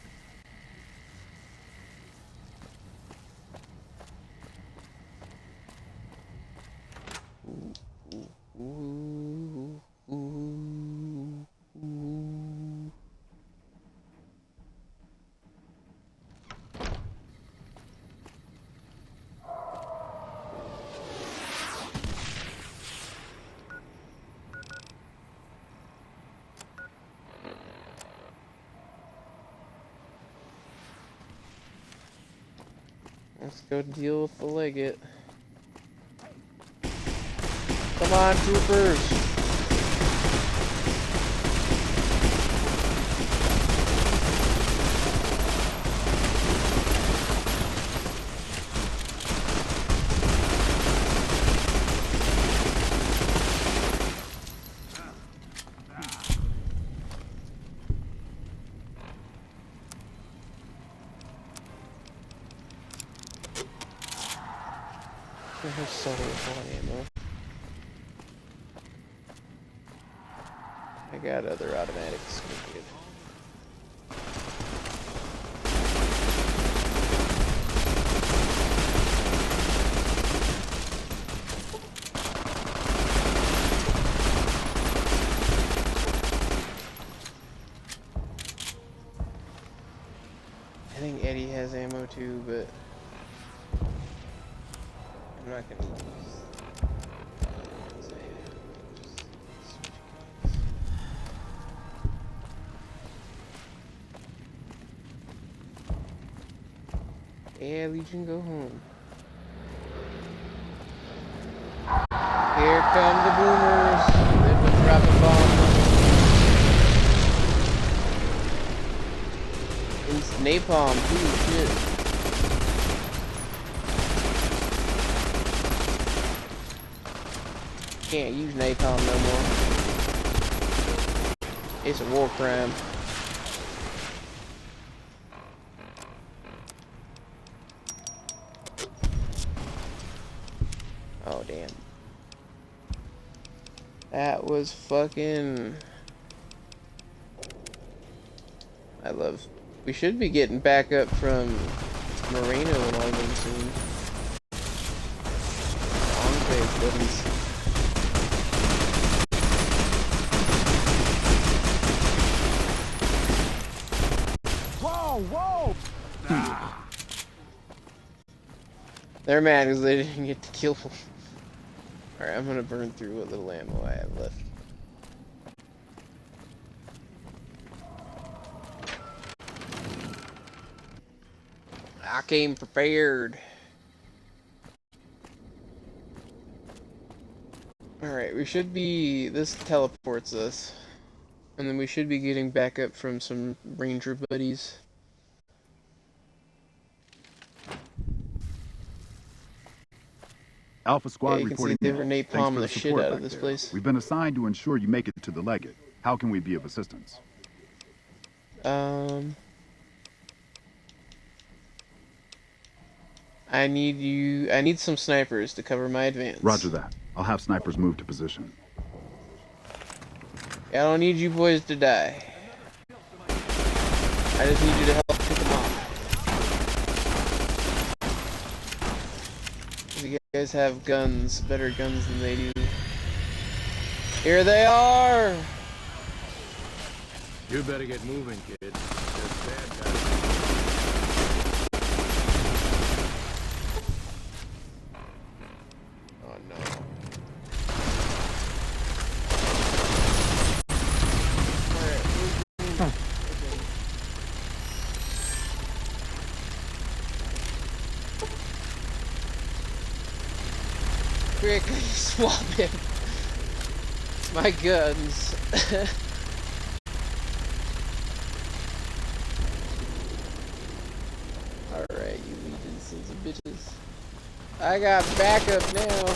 Speaker 1: Let's go deal with the Legate. Come on, troopers! There's so much ammo. I got other automatics. We're good. I think Eddie has ammo too, but I'm not gonna use. Yeah, Legion, go home. Here come the boomers. They've been dropping bombs. It's napalm too, shit. Can't use napalm no more. It's a war crime. Oh, damn. That was fucking... I love We should be getting back up from Moreno and all them soon. Enclave buddies.
Speaker 22: Whoa, whoa!
Speaker 1: They're mad because they didn't get to kill them. Alright, I'm gonna burn through what little ammo I have left. I came prepared. Alright, we should be... This teleports us. And then we should be getting back up from some ranger buddies.
Speaker 2: Alpha Squad
Speaker 1: Yeah, you can
Speaker 2: reporting
Speaker 1: see they
Speaker 2: in.
Speaker 1: were
Speaker 2: Thanks
Speaker 1: napalming
Speaker 2: for
Speaker 1: the shit
Speaker 2: support
Speaker 1: out of
Speaker 2: back
Speaker 1: this
Speaker 2: there.
Speaker 1: place.
Speaker 2: We've been assigned to ensure you make it to the Legate. How can we be of assistance?
Speaker 1: I need some snipers to cover my advance.
Speaker 2: Roger that. I'll have snipers move to position.
Speaker 1: I don't need you boys to die. I just need you to help pick them off. You guys have guns, better guns than they do. Here they are!
Speaker 17: You better get moving, kid. There's bad guys.
Speaker 1: Oh no. Quickly swap him. It's my guns. Alright, you Legion sons of bitches. I got backup now.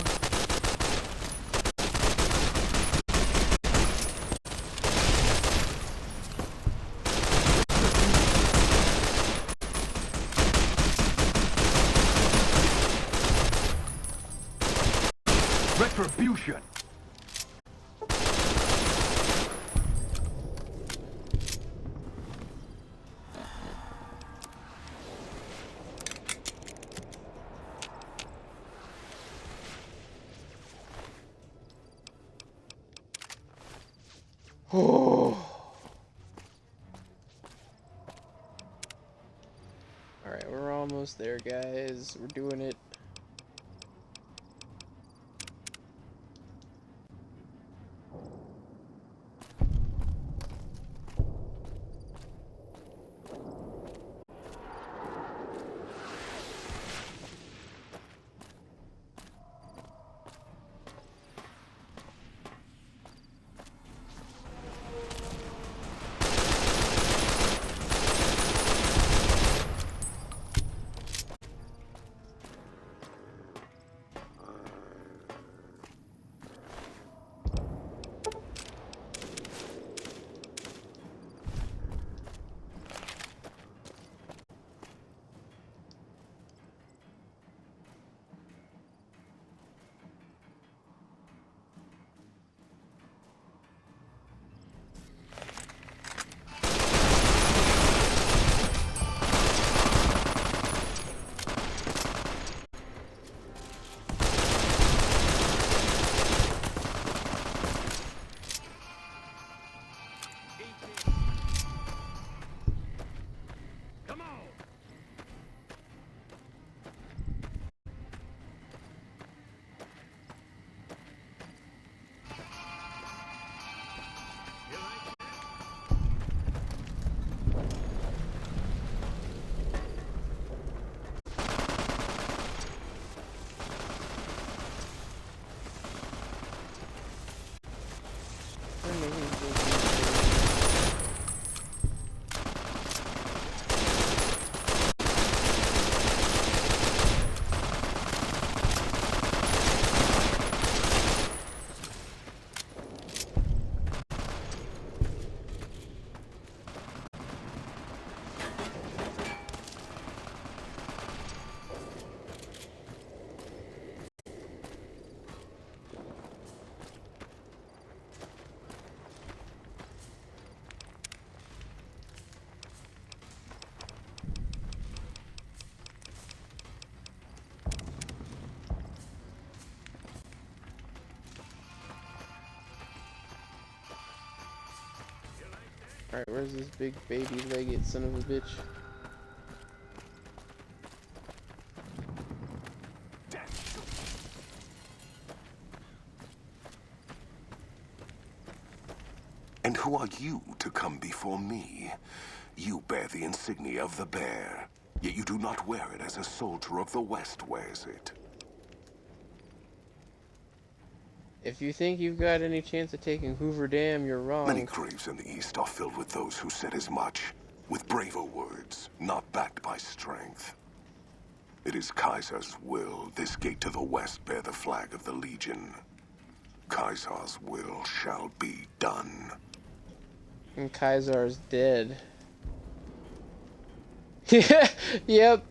Speaker 18: Retribution!
Speaker 1: Oh. Alright, we're almost there, guys. We're doing it. Alright, where's this big baby-legged son of a bitch?
Speaker 3: And who are you to come before me? You bear the insignia of the bear, yet you do not wear it as a soldier of the West wears it.
Speaker 1: If you think you've got any chance of taking Hoover Dam, you're wrong.
Speaker 3: Many graves in the East are filled with those who said as much, with braver words, not backed by strength. It is Kaiser's will this gate to the West bear the flag of the Legion. Kaiser's will shall be done.
Speaker 1: And Kaiser's dead. Yep.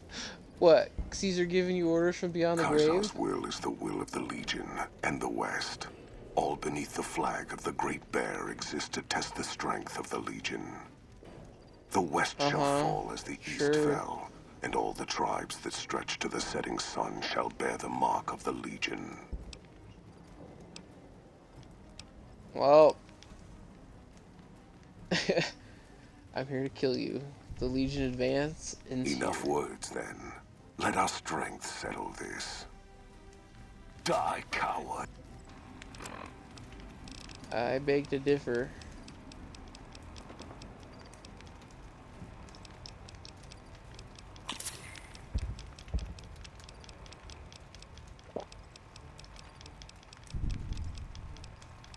Speaker 1: What? Caesar giving you orders from beyond the grave?
Speaker 3: Kaiser's will is the will of the Legion and the West. All beneath the flag of the Great Bear exists to test the strength of the Legion. The West shall fall as the East fell, and all the tribes that stretch to the setting sun shall bear the mark of the Legion.
Speaker 1: Well, I'm here to kill you. The Legion advance and
Speaker 3: Enough words, then. Let our strength settle this. Die, coward.
Speaker 1: I beg to differ.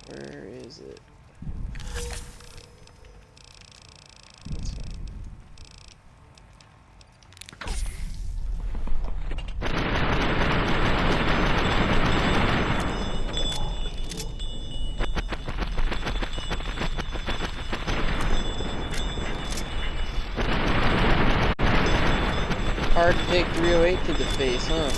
Speaker 1: Where is it? Hard to take 308 to the face, huh?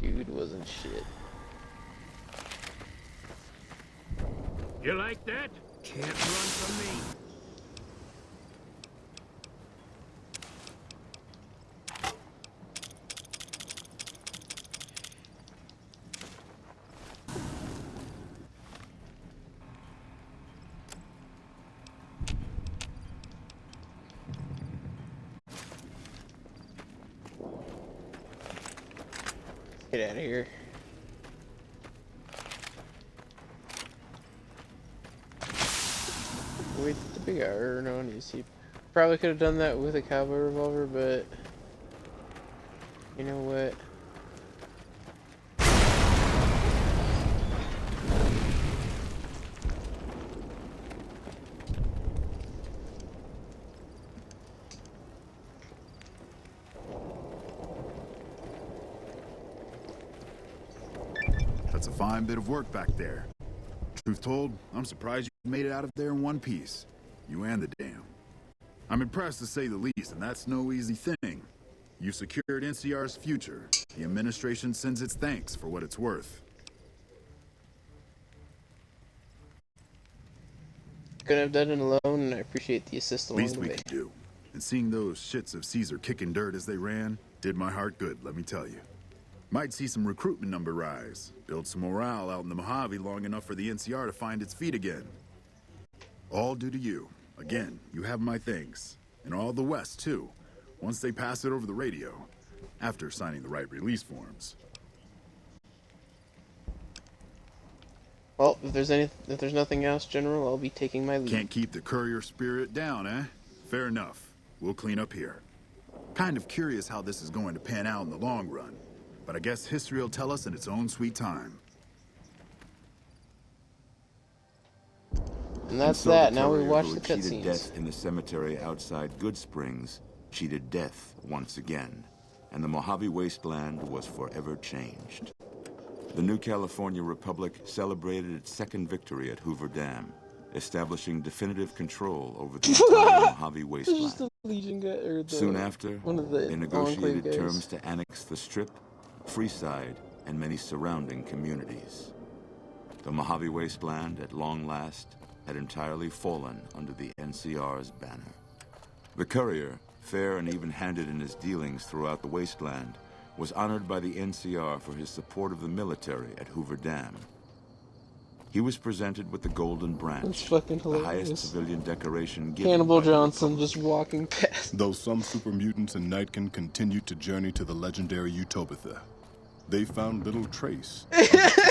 Speaker 1: Dude wasn't shit.
Speaker 10: You like that? Can't run from me.
Speaker 1: Get out of here. With the big iron on his hip. Probably could have done that with a cowboy revolver, but you know what?
Speaker 2: That's a fine bit of work back there. Truth told, I'm surprised you made it out of there in one piece. You and the dam. I'm impressed to say the least, and that's no easy thing. You secured NCR's future. The administration sends its thanks for what it's worth.
Speaker 1: Couldn't have done it alone, and I appreciate the assist along
Speaker 2: Least
Speaker 1: the
Speaker 2: we
Speaker 1: way.
Speaker 2: could do. And seeing those shits of Caesar kicking dirt as they ran did my heart good, let me tell you. Might see some recruitment number rise, build some morale out in the Mojave long enough for the NCR to find its feet again. All due to you. Again, you have my thanks. And all the West, too, once they pass it over the radio, after signing the right release forms.
Speaker 1: Well, if there's nothing else, General, I'll be taking my leave.
Speaker 2: Can't keep the courier spirit down, eh? Fair enough. We'll clean up here. Kind of curious how this is going to pan out in the long run. But I guess history will tell us in its own sweet time.
Speaker 1: And that's
Speaker 11: so
Speaker 1: that.
Speaker 11: the
Speaker 1: Now we
Speaker 11: courier
Speaker 1: watch
Speaker 11: who
Speaker 1: the
Speaker 11: had cheated
Speaker 1: cutscenes.
Speaker 11: death in the cemetery outside Good Springs cheated death once again, and the Mojave wasteland was forever changed. The new California Republic celebrated its second victory at Hoover Dam, establishing definitive control over the entire Mojave wasteland.
Speaker 1: Just the Legion guy, or the,
Speaker 11: Soon after,
Speaker 1: one of the
Speaker 11: they negotiated
Speaker 1: Enclave guys.
Speaker 11: terms to annex the Strip, Freeside, and many surrounding communities. The Mojave Wasteland, at long last, had entirely fallen under the NCR's banner. The courier, fair and even-handed in his dealings throughout the wasteland, was honored by the NCR for his support of the military at Hoover Dam. He was presented with the Golden Branch, the highest civilian decoration given
Speaker 1: Cannibal
Speaker 11: by the
Speaker 1: Johnson
Speaker 11: Republic.
Speaker 1: just walking past.
Speaker 8: Though some super mutants in Nightkin continued to journey to the legendary Utopia, they found little trace.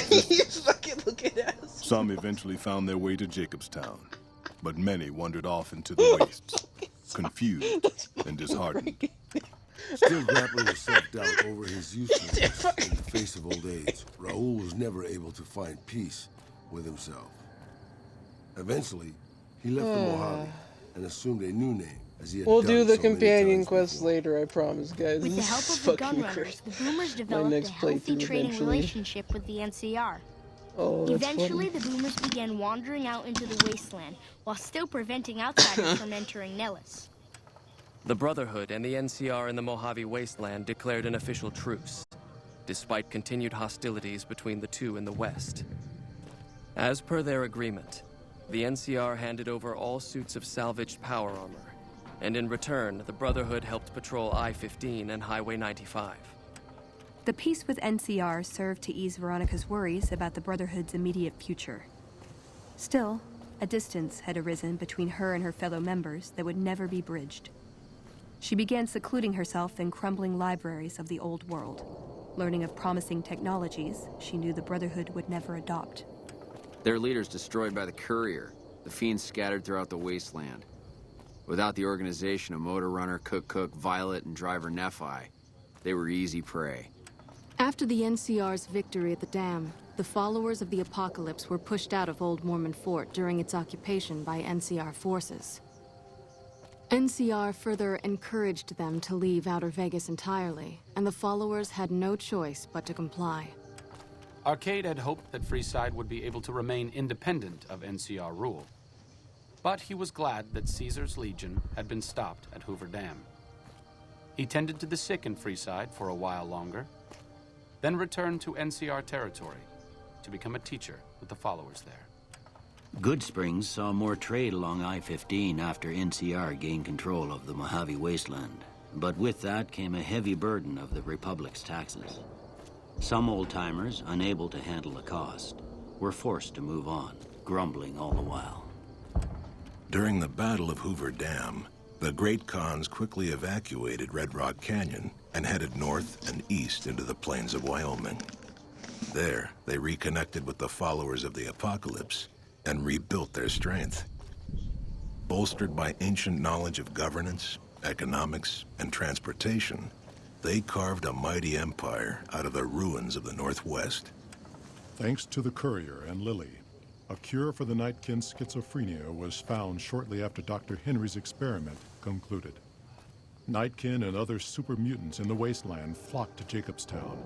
Speaker 1: He's fucking looking at us.
Speaker 8: Some eventually found their way to Jacobstown, but many wandered off into the wastes, confused and disheartened.
Speaker 12: Still grappling with self-doubt over his uselessness in the face of old age, Raoul was never able to find peace with himself. Eventually, he left the Mojave and assumed a new name, as he had
Speaker 1: We'll
Speaker 12: done
Speaker 1: do the
Speaker 12: so many
Speaker 1: companion
Speaker 12: times
Speaker 1: quest
Speaker 12: before.
Speaker 1: later, I promise, guys.
Speaker 13: With the
Speaker 1: This
Speaker 13: help
Speaker 1: is
Speaker 13: of the
Speaker 1: fucking
Speaker 13: Gunrunners,
Speaker 1: great.
Speaker 13: the Boomers
Speaker 1: My
Speaker 13: developed a
Speaker 1: next
Speaker 13: healthy
Speaker 1: playthrough
Speaker 13: trading
Speaker 1: eventually.
Speaker 13: relationship with the NCR.
Speaker 1: Oh, that's
Speaker 13: Eventually,
Speaker 1: funny.
Speaker 13: the Boomers began wandering out into the wasteland, while still preventing outsiders from entering Nellis.
Speaker 20: The Brotherhood and the NCR in the Mojave Wasteland declared an official truce, despite continued hostilities between the two in the West. As per their agreement, the NCR handed over all suits of salvaged power armor, and in return, the Brotherhood helped patrol I-15 and Highway 95.
Speaker 24: The peace with NCR served to ease Veronica's worries about the Brotherhood's immediate future. Still, a distance had arisen between her and her fellow members that would never be bridged. She began secluding herself in crumbling libraries of the old world, learning of promising technologies she knew the Brotherhood would never adopt.
Speaker 9: Their leaders destroyed by the courier, the fiends scattered throughout the wasteland. Without the organization of Motor Runner, Cook, Violet, and Driver Nephi, they were easy prey.
Speaker 7: After the NCR's victory at the dam, the followers of the Apocalypse were pushed out of Old Mormon Fort during its occupation by NCR forces. NCR further encouraged them to leave Outer Vegas entirely, and the followers had no choice but to comply.
Speaker 25: Arcade had hoped that Freeside would be able to remain independent of NCR rule. But he was glad that Caesar's Legion had been stopped at Hoover Dam. He tended to the sick in Freeside for a while longer, then returned to NCR territory to become a teacher with the followers there.
Speaker 26: Goodsprings saw more trade along I-15 after NCR gained control of the Mojave Wasteland. But with that came a heavy burden of the Republic's taxes. Some old-timers, unable to handle the cost, were forced to move on, grumbling all the while.
Speaker 12: During the Battle of Hoover Dam, the Great Khans quickly evacuated Red Rock Canyon and headed north and east into the plains of Wyoming. There, they reconnected with the followers of the Apocalypse and rebuilt their strength. Bolstered by ancient knowledge of governance, economics, and transportation, they carved a mighty empire out of the ruins of the Northwest.
Speaker 8: Thanks to the courier and Lily, a cure for the Nightkin's schizophrenia was found shortly after Dr. Henry's experiment concluded. Nightkin and other super mutants in the wasteland flocked to Jacobstown,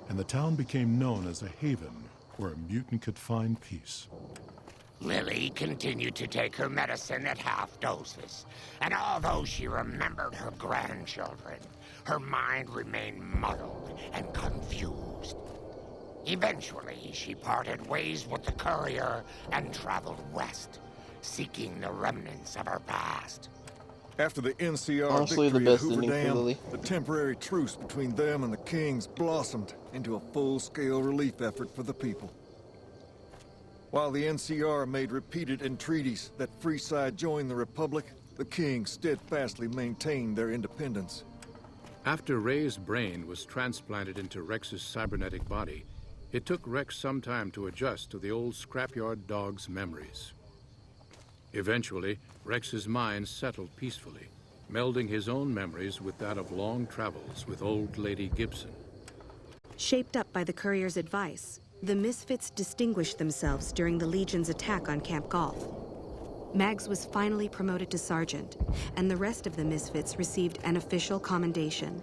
Speaker 8: and the town became known as a haven where a mutant could find peace.
Speaker 27: Lily continued to take her medicine at half doses, and although she remembered her grandchildren, her mind remained muddled and confused. Eventually, she parted ways with the courier and traveled west, seeking the remnants of her past.
Speaker 28: After the NCR
Speaker 1: Honestly, the
Speaker 28: victory at
Speaker 1: best
Speaker 28: Hoover
Speaker 1: ending for
Speaker 28: Dam,
Speaker 1: Lily.
Speaker 28: the temporary truce between them and the Kings blossomed into a full-scale relief effort for the people. While the NCR made repeated entreaties that Freeside join the Republic, the Kings steadfastly maintained their independence.
Speaker 10: After Ray's brain was transplanted into Rex's cybernetic body, it took Rex some time to adjust to the old scrapyard dog's memories. Eventually, Rex's mind settled peacefully, melding his own memories with that of long travels with old Lady Gibson.
Speaker 29: Shaped up by the courier's advice, the Misfits distinguished themselves during the Legion's attack on Camp Golf. Mags was finally promoted to sergeant, and the rest of the Misfits received an official commendation.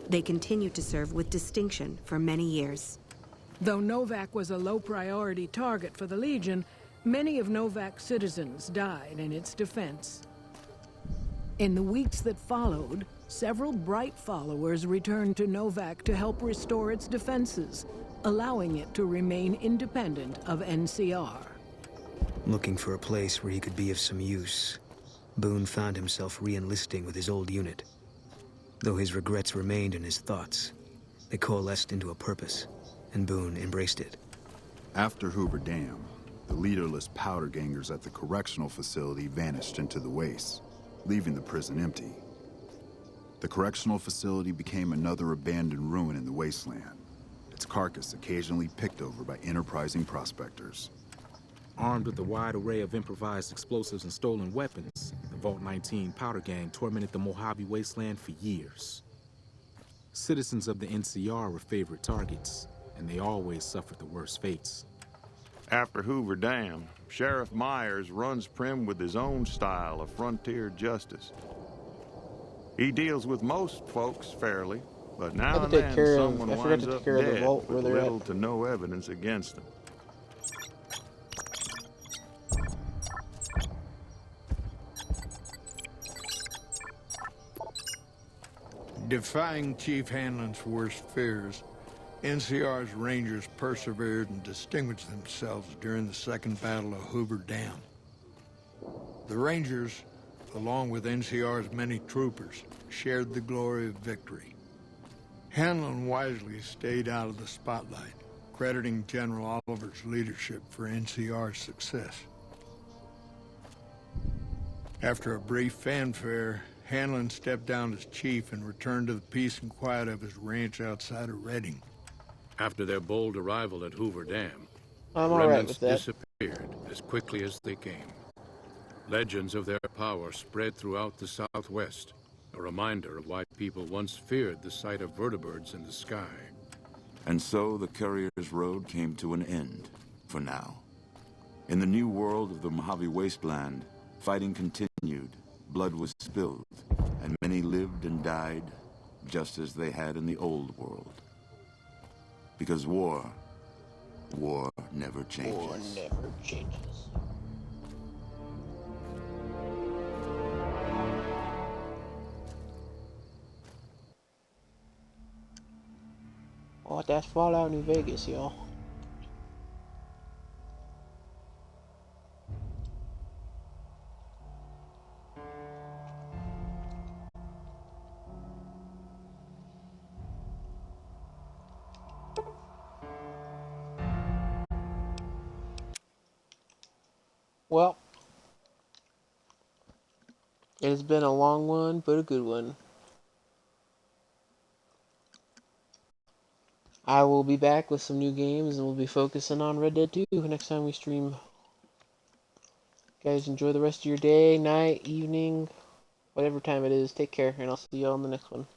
Speaker 29: They continued to serve with distinction for many years.
Speaker 30: Though Novak was a low-priority target for the Legion, many of Novak's citizens died in its defense. In the weeks that followed, several bright followers returned to Novak to help restore its defenses, allowing it to remain independent of NCR.
Speaker 17: Looking for a place where he could be of some use, Boone found himself re-enlisting with his old unit. Though his regrets remained in his thoughts, they coalesced into a purpose, and Boone embraced it.
Speaker 2: After Hoover Dam, the leaderless powder gangers at the correctional facility vanished into the wastes, leaving the prison empty. The correctional facility became another abandoned ruin in the wasteland, its carcass occasionally picked over by enterprising prospectors.
Speaker 4: Armed with a wide array of improvised explosives and stolen weapons, the Vault 19 powder gang tormented the Mojave Wasteland for years. Citizens of the NCR were favorite targets, and they always suffered the worst fates.
Speaker 5: After Hoover Dam, Sheriff Myers runs Prim with his own style of frontier justice. He deals with most folks fairly, but now and then someone winds up dead with little to no evidence against them.
Speaker 6: Defying Chief Hanlon's worst fears, NCR's Rangers persevered and distinguished themselves during the Second Battle of Hoover Dam. The Rangers, along with NCR's many troopers, shared the glory of victory. Hanlon wisely stayed out of the spotlight, crediting General Oliver's leadership for NCR's success. After a brief fanfare, Hanlon stepped down as chief and returned to the peace and quiet of his ranch outside of Redding.
Speaker 10: After their bold arrival at Hoover Dam,
Speaker 1: I'm
Speaker 10: the
Speaker 1: all right
Speaker 10: remnants
Speaker 1: with that.
Speaker 10: disappeared as quickly as they came. Legends of their power spread throughout the Southwest, a reminder of why people once feared the sight of vertibirds in the sky.
Speaker 11: And so the Courier's Road came to an end, for now. In the new world of the Mojave Wasteland, fighting continued, blood was spilled, and many lived and died just as they had in the old world. Because war never changes.
Speaker 1: War never changes. Oh, that's Fallout New Vegas, y'all. Well, it has been a long one, but a good one. I will be back with some new games, and we'll be focusing on Red Dead 2 next time we stream. Guys, enjoy the rest of your day, night, evening, whatever time it is. Take care, and I'll see you all in the next one.